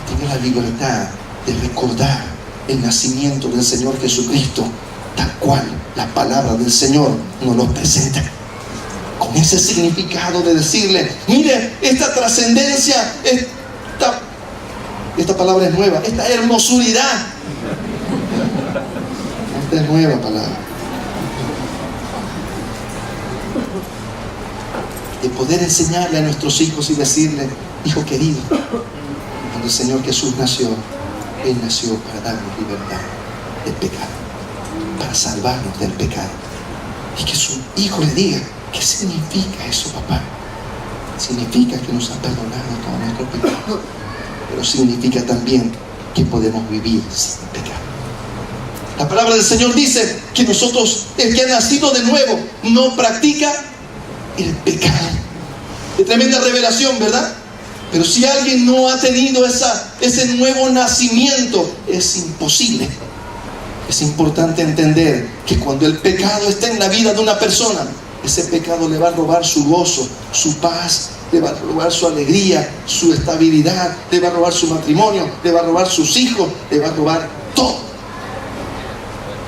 Tenga la libertad de recordar el nacimiento del Señor Jesucristo, tal cual la palabra del Señor nos lo presenta. Con ese significado de decirle, mire, esta trascendencia, esta palabra es nueva, esta hermosuridad, esta es nueva palabra. De poder enseñarle a nuestros hijos y decirle, hijo querido, cuando el Señor Jesús nació, Él nació para darnos libertad del pecado, para salvarnos del pecado. Y que su hijo le diga, ¿qué significa eso, papá? Significa que nos ha perdonado todo nuestro pecado, pero significa también que podemos vivir sin pecado. La palabra del Señor dice que nosotros, el que ha nacido de nuevo, no practica el pecado. Qué tremenda revelación, ¿verdad? Pero si alguien no ha tenido ese nuevo nacimiento, es imposible. Es importante entender que cuando el pecado está en la vida de una persona, ese pecado le va a robar su gozo, su paz, le va a robar su alegría, su estabilidad, le va a robar su matrimonio, le va a robar sus hijos, le va a robar todo.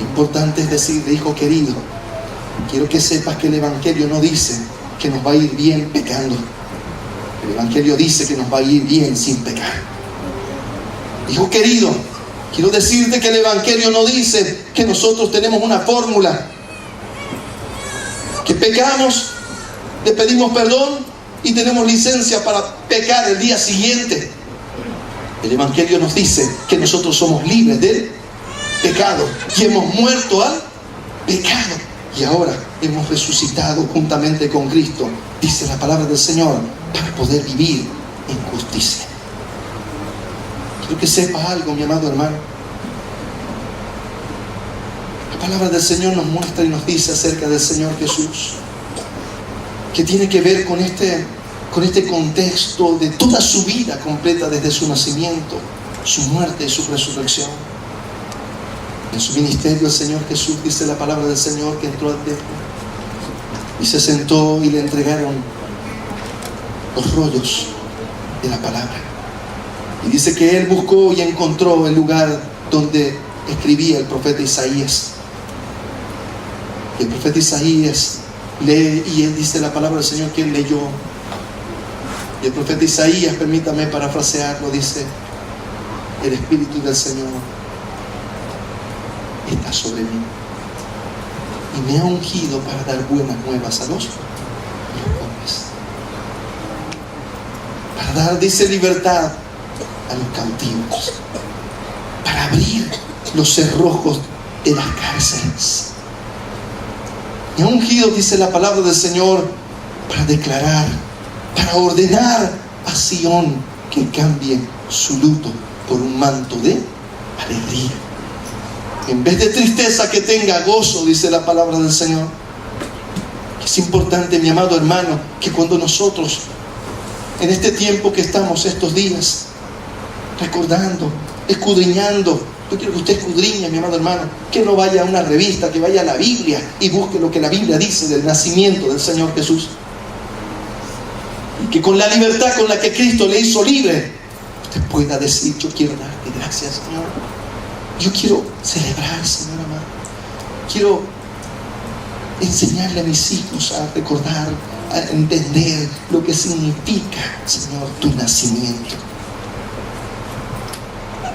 Importante es decirle, hijo querido, quiero que sepas que el Evangelio no dice que nos va a ir bien pecando. El Evangelio dice que nos va a ir bien sin pecar. Hijo querido, quiero decirte que el Evangelio no dice que nosotros tenemos una fórmula, que pecamos, le pedimos perdón y tenemos licencia para pecar el día siguiente. El Evangelio nos dice que nosotros somos libres del pecado y hemos muerto al pecado y ahora hemos resucitado juntamente con Cristo, dice la palabra del Señor, para poder vivir en justicia. Quiero que sepa algo, mi amado hermano. La palabra del Señor nos muestra y nos dice acerca del Señor Jesús, que tiene que ver con este contexto de toda su vida completa, desde su nacimiento, su muerte y su resurrección. En su ministerio el Señor Jesús, dice la palabra del Señor, que entró al templo y se sentó y le entregaron los rollos de la palabra. Y dice que Él buscó y encontró el lugar donde escribía el profeta Isaías. Y el profeta Isaías lee y Él dice la palabra del Señor que Él leyó. Y el profeta Isaías, permítame parafrasearlo, dice, el Espíritu del Señor está sobre mí y me ha ungido para dar buenas nuevas a los pobres, para dar, dice, libertad a los cautivos, para abrir los cerrojos de las cárceles. Me ha ungido, dice la palabra del Señor, para declarar, para ordenar a Sión que cambie su luto por un manto de alegría. En vez de tristeza, que tenga gozo, dice la palabra del Señor. Es importante, mi amado hermano, que cuando nosotros, en este tiempo que estamos estos días, recordando, escudriñando, yo quiero que usted escudriñe, mi amado hermano, que no vaya a una revista, que vaya a la Biblia y busque lo que la Biblia dice del nacimiento del Señor Jesús. Y que con la libertad con la que Cristo le hizo libre, usted pueda decir, yo quiero darte gracias, Señor. Yo quiero celebrar, Señor amado. Quiero enseñarle a mis hijos a recordar, a entender lo que significa, Señor, tu nacimiento.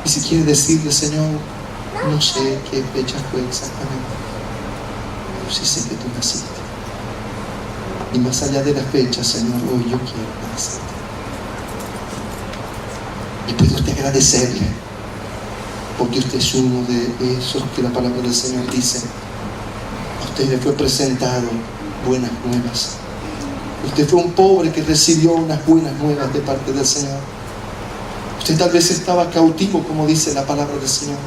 Y si quiere decirle, Señor, no sé qué fecha fue exactamente, pero sí sé que tú naciste. Y más allá de la fecha, Señor, hoy yo quiero agradecerte. Y puede usted agradecerle, porque usted es uno de esos que la palabra del Señor dice, a usted le fue presentado buenas nuevas. Usted fue un pobre que recibió unas buenas nuevas de parte del Señor. Usted tal vez estaba cautivo, como dice la palabra del Señor.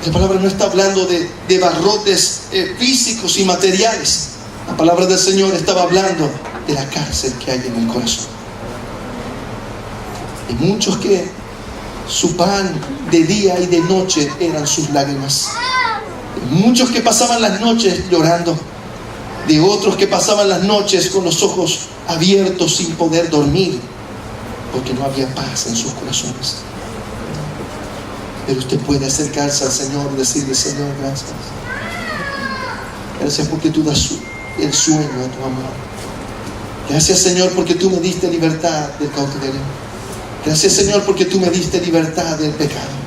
La palabra no está hablando de barrotes físicos y materiales. La palabra del Señor estaba hablando de la cárcel que hay en el corazón. Y muchos que su pan de día y de noche eran sus lágrimas. Y muchos que pasaban las noches llorando. de otros que pasaban las noches con los ojos abiertos sin poder dormir, porque no había paz en sus corazones. Pero usted puede acercarse al Señor y decirle: Señor, gracias. Gracias porque tú das el sueño a tu amor. Gracias, Señor, porque tú me diste libertad del cautiverio. Gracias, Señor, porque tú me diste libertad del pecado.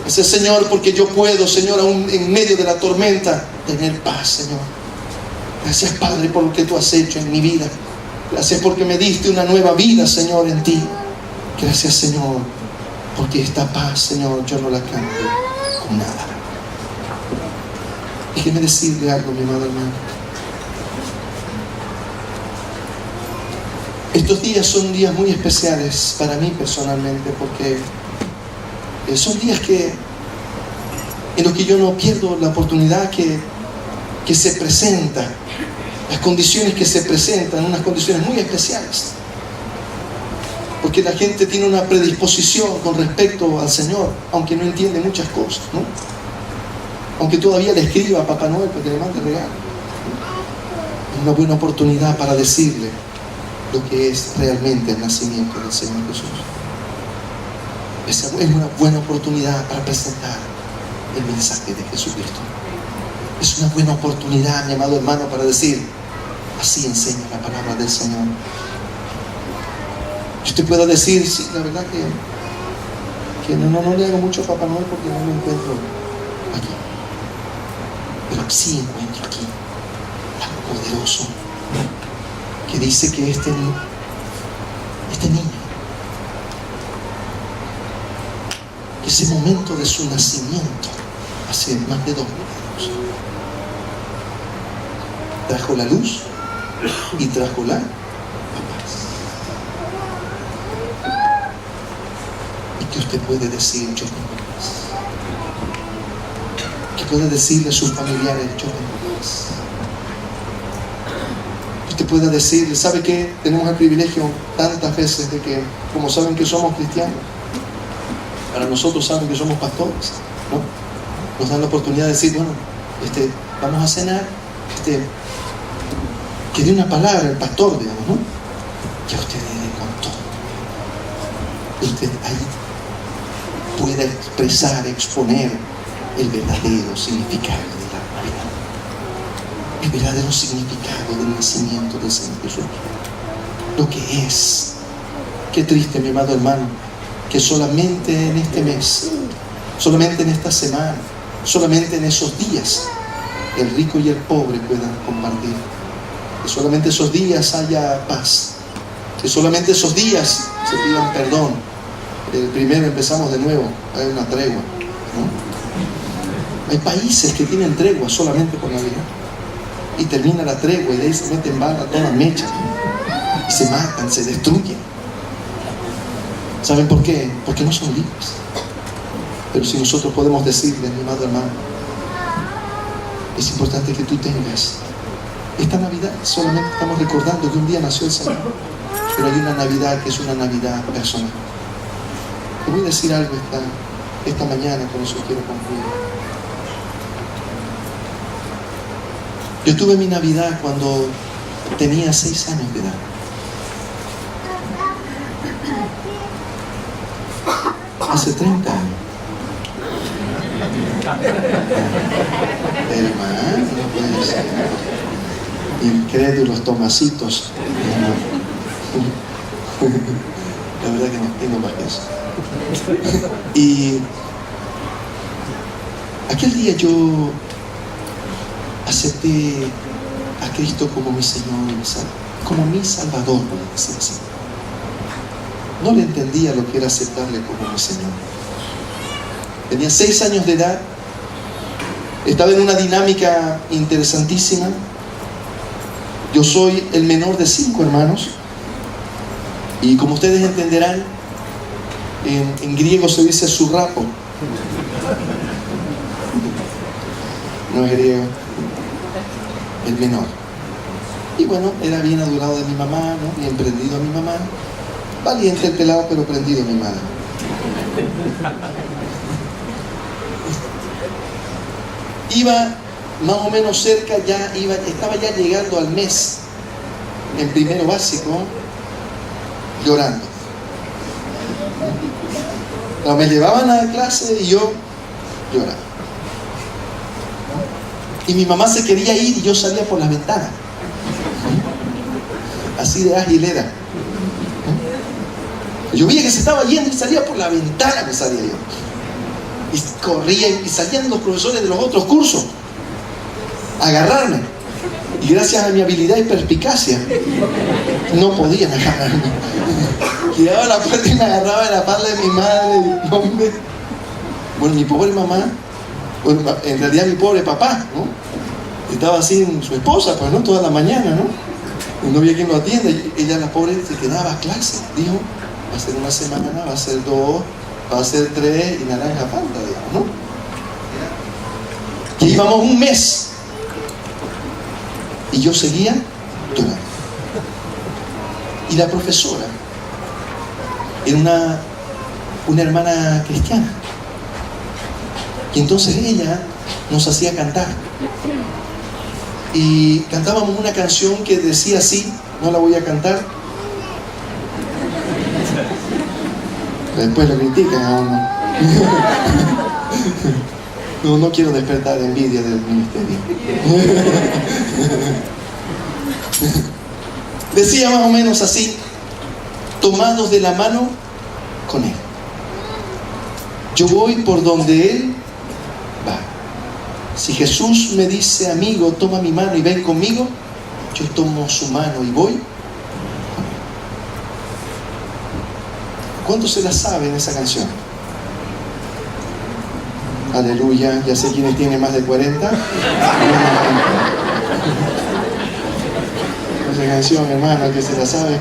Gracias, Señor, porque yo puedo, Señor, aún en medio de la tormenta, tener paz, Señor. Gracias, Padre, por lo que tú has hecho en mi vida. Gracias porque me diste una nueva vida, Señor, en ti. Gracias, Señor, porque esta paz, Señor, yo no la cambio con nada. Déjeme decirle algo, mi amado hermano. Estos días son días muy especiales para mí personalmente, porque son días en los que yo no pierdo la oportunidad que se presenta, las condiciones que se presentan, unas condiciones muy especiales. Porque la gente tiene una predisposición con respecto al Señor, aunque no entiende muchas cosas, ¿no? Aunque todavía le escriba a Papá Noel para que le mande regalo. Es una buena oportunidad para decirle lo que es realmente el nacimiento del Señor Jesús. Es una buena oportunidad para presentar el mensaje de Jesucristo. Es una buena oportunidad, mi amado hermano, para decir: así enseña la palabra del Señor. Y usted pueda decir: sí, la verdad que no le hago mucho a Papá Noel porque no lo encuentro aquí. Pero sí encuentro aquí algo poderoso que dice que este niño, ese momento de su nacimiento, hace más de 2000 años, trajo la luz y trajo la paz. Y que usted puede decir: yo tengo paz. Que puede decirle a sus familiares: yo tengo paz. Usted puede decirle: ¿sabe qué? Tenemos el privilegio tantas veces de que, como saben que somos cristianos, para nosotros saben que somos pastores, ¿no? Nos dan la oportunidad de decir: bueno, vamos a cenar, que dé una palabra el pastor, digamos, ¿no? Ya usted le contó. Usted ahí pueda expresar, exponer el verdadero significado de la Navidad. El verdadero significado del nacimiento del Señor Jesús. Lo que es. Qué triste, mi amado hermano, que solamente en este mes, solamente en esta semana, solamente en esos días, el rico y el pobre puedan compartir. Que solamente esos días haya paz. Que solamente esos días se pidan perdón. El primero empezamos de nuevo, hay una tregua, ¿no? Hay países que tienen tregua solamente por Navidad. Y termina la tregua y de ahí se meten balas todas mechas. Y se matan, se destruyen. ¿Saben por qué? Porque no son libres. Pero si nosotros podemos decirle, mi amado hermano, es importante que tú tengas esta Navidad. Solamente estamos recordando que un día nació el Señor, pero hay una Navidad que es una Navidad personal. Te voy a decir algo esta mañana, con eso quiero concluir. Yo tuve mi Navidad cuando tenía 6 años de edad. Hace 30 años. Hermano, no puede ser. Incrédulos Tomasitos. La verdad que no tengo más que eso. Y aquel día yo acepté a Cristo como mi Señor y mi Salvador, como mi Salvador, por decir así. No le entendía lo que era aceptarle como mi Señor. Tenía 6 años de edad. Estaba en una dinámica interesantísima. Yo soy el menor de 5 hermanos. Y como ustedes entenderán, en griego se dice surrapo. No es griego. El menor. Y bueno, era bien adorado de mi mamá, ¿no? Bien prendido a mi mamá. Valiente el pelado, pero prendido a mi madre. Iba más o menos cerca, estaba ya llegando al mes, en primero básico, llorando. No, me llevaban a la clase y yo lloraba. Y mi mamá se quería ir y yo salía por la ventana. Así de ágil era. Yo veía que se estaba yendo y salía por la ventana, me salía yo. Y corría y salían los profesores de los otros cursos a agarrarme. Y gracias a mi habilidad y perspicacia, no podían agarrarme. Llegaba a la puerta y me agarraba de la espalda de mi madre. Hombre. Bueno, mi pobre mamá, bueno, en realidad mi pobre papá, ¿no? Estaba así en su esposa, pues, ¿no? Toda la mañana, ¿no? Y no había quien lo atienda. Ella, la pobre, se quedaba a clase. Dijo, va a ser una semana, va a ser 2, va a ser 3 y naranja falta, digamos, ¿no? Y íbamos un mes. Y yo seguía llorando. Y la profesora era una hermana cristiana. Y entonces ella nos hacía cantar. Y cantábamos una canción que decía así, no la voy a cantar. Después lo critican a uno. No quiero despertar envidia del ministerio. Decía más o menos así: tomados de la mano con Él. Yo voy por donde Él va. Si Jesús me dice, amigo, toma mi mano y ven conmigo, yo tomo su mano y voy. ¿Cuántos se la saben esa canción? Aleluya, ya sé quiénes tienen más de 40. Esa canción, hermano, que se la sabe,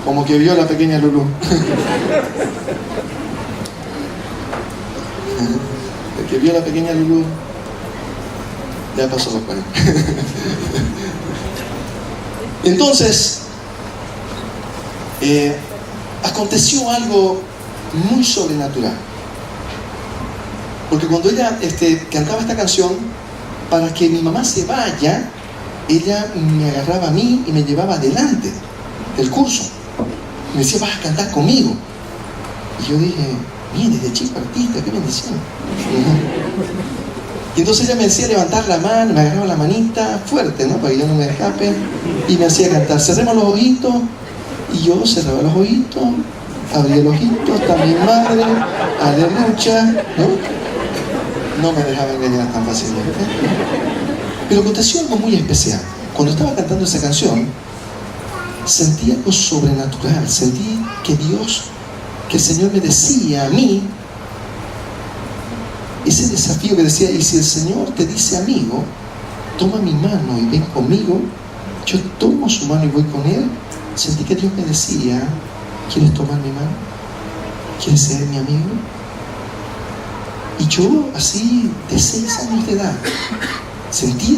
como que vio la pequeña Lulú. El que vio la pequeña Lulú ya pasó los 40. Entonces, aconteció algo muy sobrenatural. Porque cuando ella cantaba esta canción, para que mi mamá se vaya, ella me agarraba a mí y me llevaba adelante del curso. Me decía, vas a cantar conmigo. Y yo dije, mire, desde chico artista, qué bendición. Y entonces ella me hacía levantar la mano, me agarraba la manita fuerte, ¿no? Para que yo no me escape. Y me hacía cantar, cerremos los ojitos. Y yo cerraba los ojitos, abría los ojitos, está mi madre, aleluya, ¿no? No me dejaba engañar tan fácilmente. Pero aconteció algo muy especial. Cuando estaba cantando esa canción, sentí algo sobrenatural. Sentí que que el Señor me decía a mí, ese desafío que decía, y si el Señor te dice, amigo, toma mi mano y ven conmigo, yo tomo su mano y voy con Él. Sentí que Dios me decía, ¿quieres tomar mi mano? ¿Quieres ser mi amigo? Y yo, así, de 6 años de edad, sentí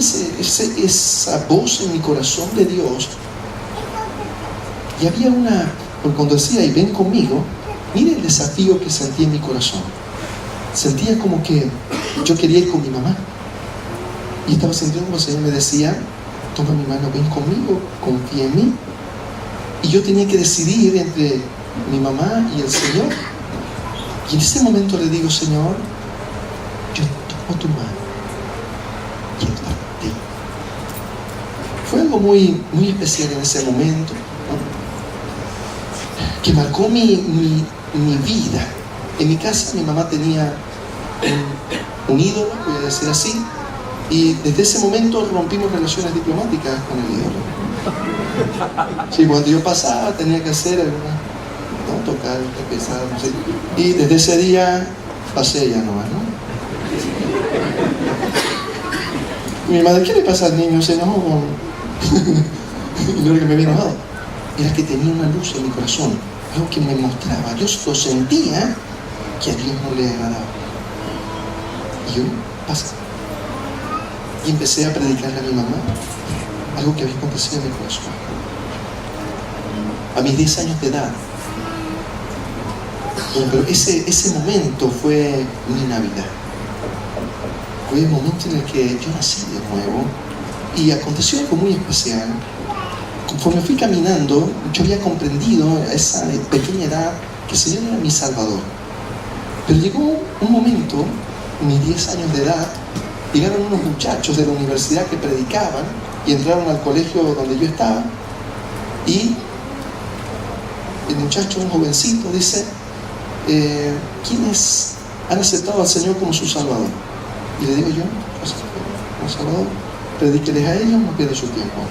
esa voz en mi corazón de Dios. Y había porque cuando decía, y ven conmigo, mire el desafío que sentí en mi corazón. Sentía como que yo quería ir con mi mamá. Y estaba sintiendo como el Señor me decía, toma mi mano, ven conmigo, confía en mí. Y yo tenía que decidir entre mi mamá y el Señor. Y en ese momento le digo, Señor, yo tomo tu mano. Quiero estar contigo. Fue algo muy, muy especial en ese momento, ¿no? Que marcó mi vida. En mi casa mi mamá tenía un ídolo, voy a decir así, y desde ese momento rompimos relaciones diplomáticas con el ídolo. Sí, cuando yo pasaba tenía que hacer alguna, ¿no? Tocar, empezar, no sé. Y desde ese día pasé ya nomás, ¿no? Y mi madre, ¿qué le pasa al niño? Se enojó con... Y no era que me había enojado, era que tenía una luz en mi corazón, algo que me mostraba. Yo lo sentía que a Dios no le agradaba. Y yo pasé. Y empecé a predicarle a mi mamá algo que había acontecido en mi corazón. A mis 10 años de edad. Bueno, pero ese momento fue mi Navidad. fue el momento en el que yo nací de nuevo y aconteció algo muy especial. Conforme fui caminando, yo había comprendido a esa pequeña edad que el Señor era mi Salvador. Pero llegó un momento, en mis 10 años de edad, llegaron unos muchachos de la universidad que predicaban y entraron al colegio donde yo estaba, y el muchacho, un jovencito, dice: ¿quiénes han aceptado al Señor como su Salvador? Y le digo yo: como Salvador, predíqueles a ellos, no pierda su tiempo.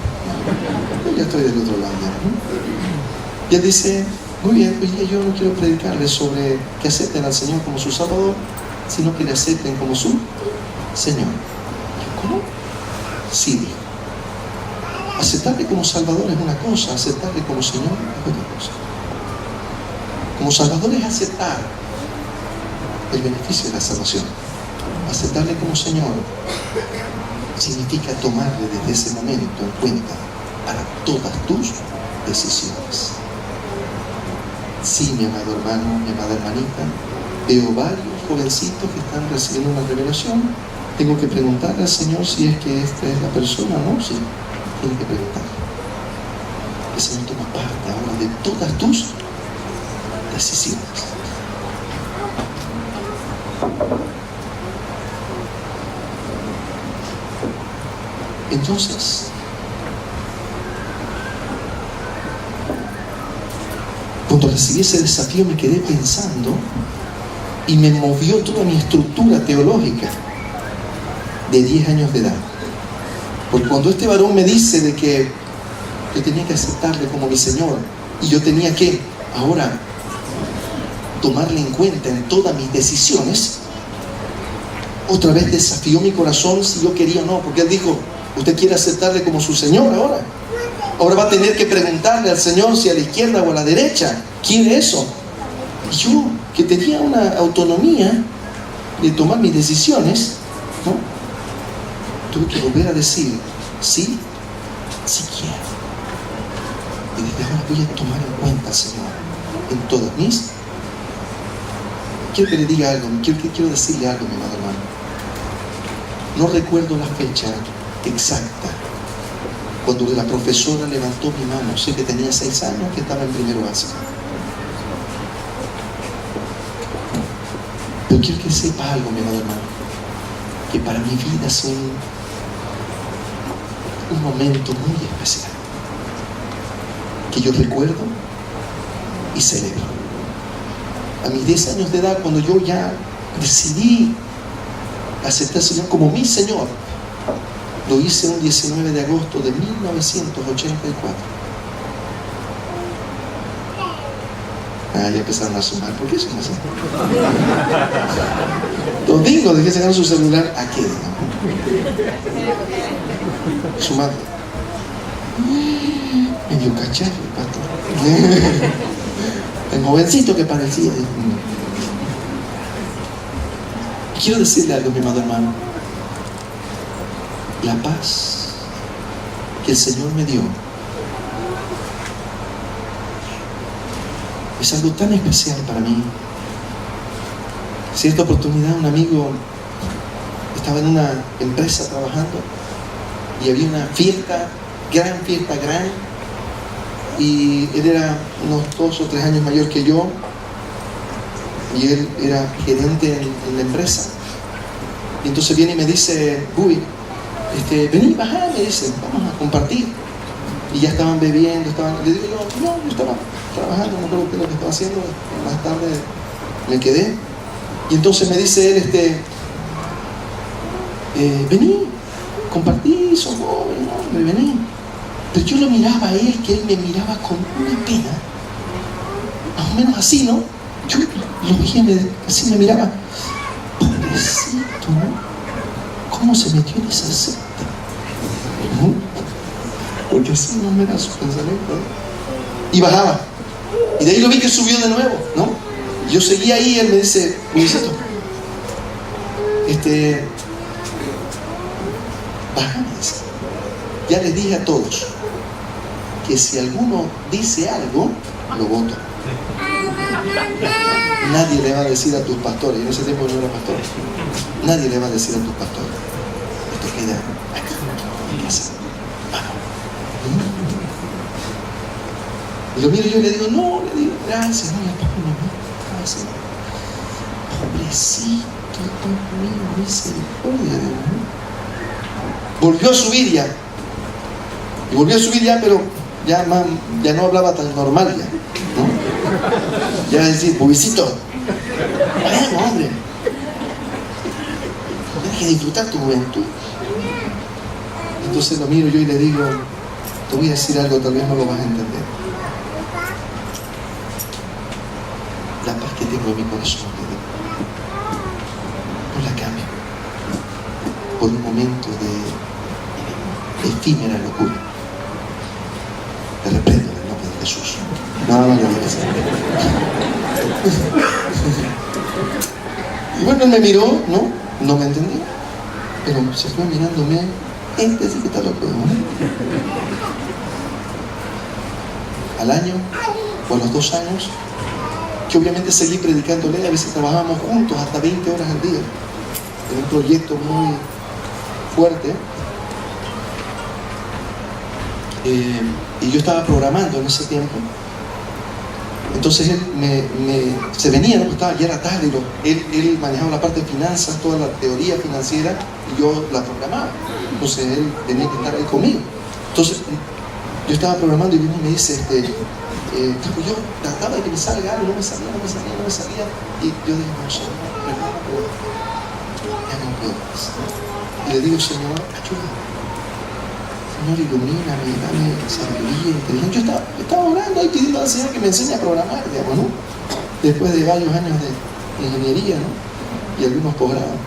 Yo ya estoy del otro lado ya, ¿no? Y él dice: muy bien, pues yo no quiero predicarles sobre que acepten al Señor como su Salvador, sino que le acepten como su Señor. ¿Cómo? Sí, dijo. Aceptarle como Salvador es una cosa, aceptarle como Señor es otra cosa. Como Salvador es aceptar el beneficio de la salvación. Aceptarle como Señor significa tomarle desde ese momento en cuenta para todas tus decisiones. Sí, mi amado hermano, mi amada hermanita, veo varios jovencitos que están recibiendo una revelación. Tengo que preguntarle al Señor si es que esta es la persona o no. Sí, tiene que preguntarle. El Señor toma parte ahora de todas tus decisiones. Entonces, cuando recibí ese desafío me quedé pensando y me movió toda mi estructura teológica de 10 años de edad. Porque cuando este varón me dice de que yo tenía que aceptarle como mi Señor y yo tenía que ahora tomarle en cuenta en todas mis decisiones, otra vez desafió mi corazón si yo quería o no, porque él dijo: usted quiere aceptarle como su Señor ahora. Ahora va a tener que preguntarle al Señor si a la izquierda o a la derecha quiere eso. Y yo, que tenía una autonomía de tomar mis decisiones, ¿no?, tuve que volver a decir: sí, sí quiero. Y desde ahora voy a tomar en cuenta al Señor en todas mis. Quiero que le diga algo, quiero decirle algo, mi amado hermano. No recuerdo la fecha exacta cuando la profesora levantó mi mano. Sé que tenía 6 años, que estaba en primero básico. Pero quiero que sepa algo, mi amado hermano, que para mi vida es un momento muy especial, que yo recuerdo y celebro. A mis 10 años de edad, cuando yo ya decidí aceptar al Señor como mi Señor, lo hice un 19 de agosto de 1984. Ya empezaron a sumar. ¿Por qué suman así? Domingo, dejé sacar su celular. ¿A qué? Sumando. Medio cacharro, pato. El jovencito que parecía. Quiero decirle algo, mi amado hermano. La paz que el Señor me dio es algo tan especial para mí. Cierta oportunidad, un amigo estaba en una empresa trabajando y había una fiesta, gran, y él era unos 2 o 3 años mayor que yo, y él era gerente en la empresa. Y entonces viene y me dice: uy, vení, bajá, me dice, vamos a compartir. Y ya estaban bebiendo, le digo yo: no, yo estaba trabajando, no creo que lo que estaba haciendo. Más tarde me quedé. Y entonces me dice él: vení, compartí, sos joven, hombre, vení. Pero yo lo miraba a él, que él me miraba con una pena, más o menos así, ¿no? Yo lo veía, así me miraba: pobrecito, ¿no? ¿Cómo se metió en esa secta? ¿No? Porque así no era su pensamiento, ¿no? Y bajaba. Y de ahí lo vi que subió de nuevo, ¿no? Yo seguía ahí y él me dice: Luisito, baja, me dice. Ya les dije a todos que si alguno dice algo, lo voto. nadie le va a decir a tus pastores, y en ese tiempo no era pastor, nadie le va a decir a tus pastores, esto queda acá, en casa. Y lo miro yo y le digo, no, le digo, gracias, no, gracias. Pobrecito, Dios mío, misericordia, volvió a subir ya. Y volvió a subir ya, pero ya no hablaba tan normal ya, ¿no? Ya decir, pobrecito, vamos, hombre. Tienes que disfrutar tu juventud. Entonces lo miro yo y le digo, te voy a decir algo, tal vez no lo vas a entender. La paz que tengo en mi corazón, no la cambio por un momento de efímera locura. Te reprendo en el nombre de Jesús. No lo digas. Y bueno, él me miró, no me entendió, pero se fue mirándome. Este sí que está loco, ¿no? Al año, o a los 2 años, que obviamente seguí predicándole, a veces trabajábamos juntos hasta 20 horas al día, en un proyecto muy fuerte. Y yo estaba programando en ese tiempo. Entonces él se venía, ¿no? Ya era tarde, él manejaba la parte de finanzas, toda la teoría financiera, y yo la programaba. Entonces él tenía que estar ahí conmigo. Entonces yo estaba programando y viene y me dice, yo trataba de que me salga algo, no me salía. Y yo dije, no, Señor, perdón, ya no puedo más. Y le digo, Señor, ayúdame. Señor, ilumíname, dame sabiduría, inteligencia. Yo estaba orando ahí pidiendo al Señor que me enseñe a programar, digamos, ¿no? Después de varios años de ingeniería, ¿no? Y algunos posgrados.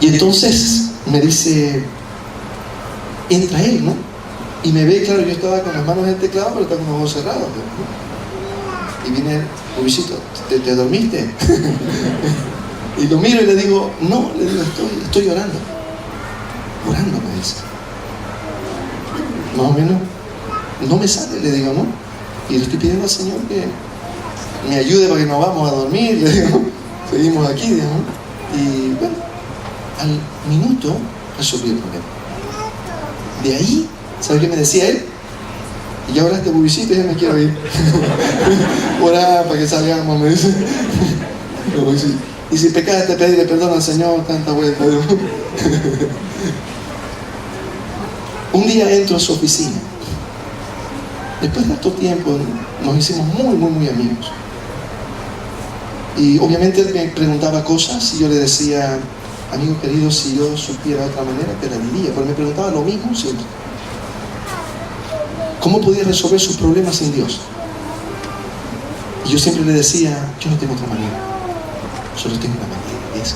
Y entonces me dice, entra él, ¿no? Y me ve, claro, yo estaba con las manos en el teclado, pero estaba con los ojos cerrados, ¿no? Y viene, Luisito, ¿te dormiste? Y lo miro y le digo, no, le digo, estoy orando. Orando, me dice. Más o menos, no me sale, le digo, ¿no? Y le estoy pidiendo al Señor que me ayude para que nos vamos a dormir, le digo, seguimos aquí, digamos. Y bueno, al minuto resolví el problema. De ahí, ¿sabes qué me decía él? Y ya oraste, publicito, ya me quiero ir. Orá para que salgamos, me dice. Y si pecaste, pedirle perdón al Señor, tanta vuelta. Un día entro a su oficina. Después de tanto tiempo nos hicimos muy amigos. Y obviamente él me preguntaba cosas y yo le decía, amigo querido, si yo supiera de otra manera te la diría. Pero me preguntaba lo mismo siempre. ¿Cómo podía resolver sus problemas sin Dios? Y yo siempre le decía, yo no tengo otra manera. Solo tengo una manera, es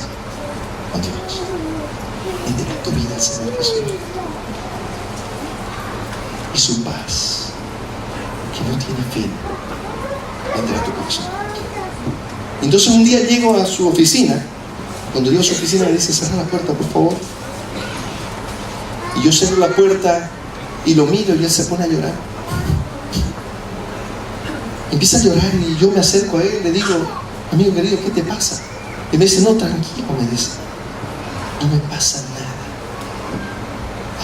con Dios. Entrega tu vida al Señor Jesús. Y su paz, que no tiene fin, vendrá a tu corazón. Entonces un día llego a su oficina. Cuando llego a su oficina me dice, cerra la puerta, por favor. Y yo cierro la puerta y lo miro y él se pone a llorar. Empieza a llorar y yo me acerco a él y le digo, amigo querido, ¿qué te pasa? Y me dice, no, tranquilo, me dice, no me pasa nada.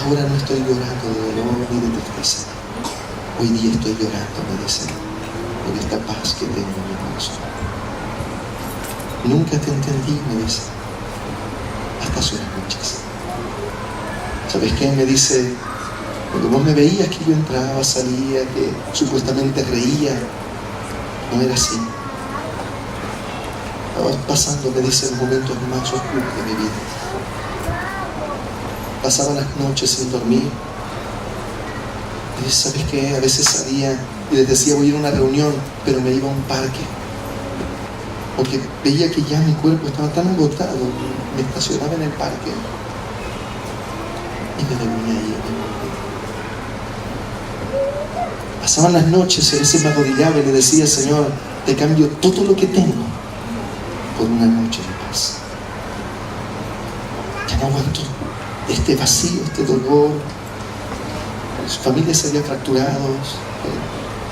Ahora no estoy llorando de dolor ni de tristeza. Hoy día estoy llorando, me dice, por esta paz que tengo en mi corazón. Nunca te entendí, me dice, hasta hace unas noches. ¿Sabes qué? Me dice, cuando vos me veías que yo entraba, salía, que supuestamente reía, no era así. Estaba pasando, me dice, los momentos más oscuros de mi vida. Pasaba las noches sin dormir. Y ¿sabes qué? A veces salía y les decía, voy a ir a una reunión, pero me iba a un parque. Porque veía que ya mi cuerpo estaba tan agotado, me estacionaba en el parque y me dormía ahí. Pasaban las noches y a veces me arrodillaba y le decía, Señor, te cambio todo lo que tengo por una noche de paz. Ya no aguanto este vacío, este dolor. Su familia se había fracturado,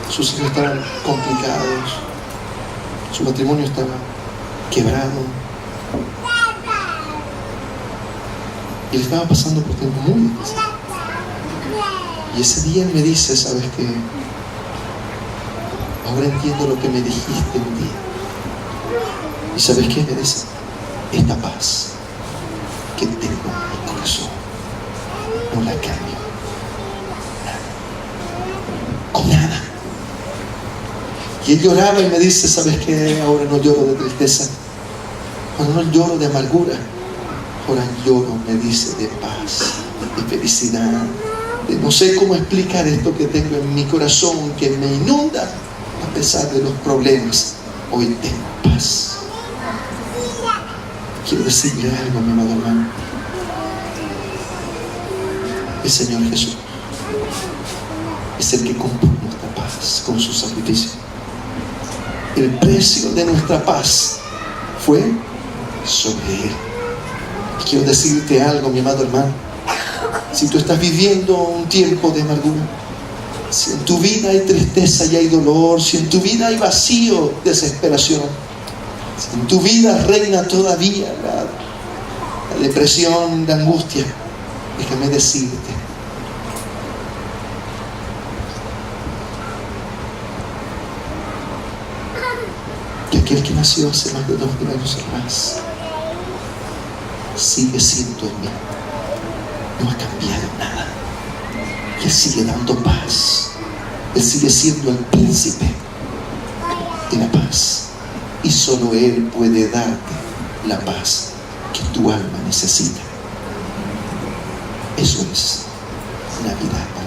sus hijos estaban complicados, Su matrimonio estaba quebrado. Y él estaba pasando por tiempos muy difíciles. Y ese día él me dice, ¿sabes qué? Ahora entiendo lo que me dijiste un día. ¿Y sabes qué? Me dice, esta paz que tengo en mi corazón no la cambio con nada. Y él lloraba y me dice, ¿sabes qué? Ahora no lloro de tristeza, ahora no lloro de amargura, ahora lloro, me dice, de paz, de felicidad, de no sé cómo explicar esto que tengo en mi corazón, que me inunda a pesar de los problemas. Hoy tengo paz. Quiero decirle algo, mi amado hermano. El Señor Jesús es el que compró nuestra paz con su sacrificio. El precio de nuestra paz fue sobre Él. Y quiero decirte algo, mi amado hermano. Si tú estás viviendo un tiempo de amargura, si en tu vida hay tristeza y hay dolor, si en tu vida hay vacío, desesperación, si en tu vida reina todavía la depresión, la angustia, déjame decirte que aquel que nació hace más de 2000 años atrás sigue siendo el mismo, no ha cambiado nada. Él sigue dando paz. Él sigue siendo el príncipe de la paz. Y solo Él puede darte la paz que tu alma necesita. Eso es Navidad.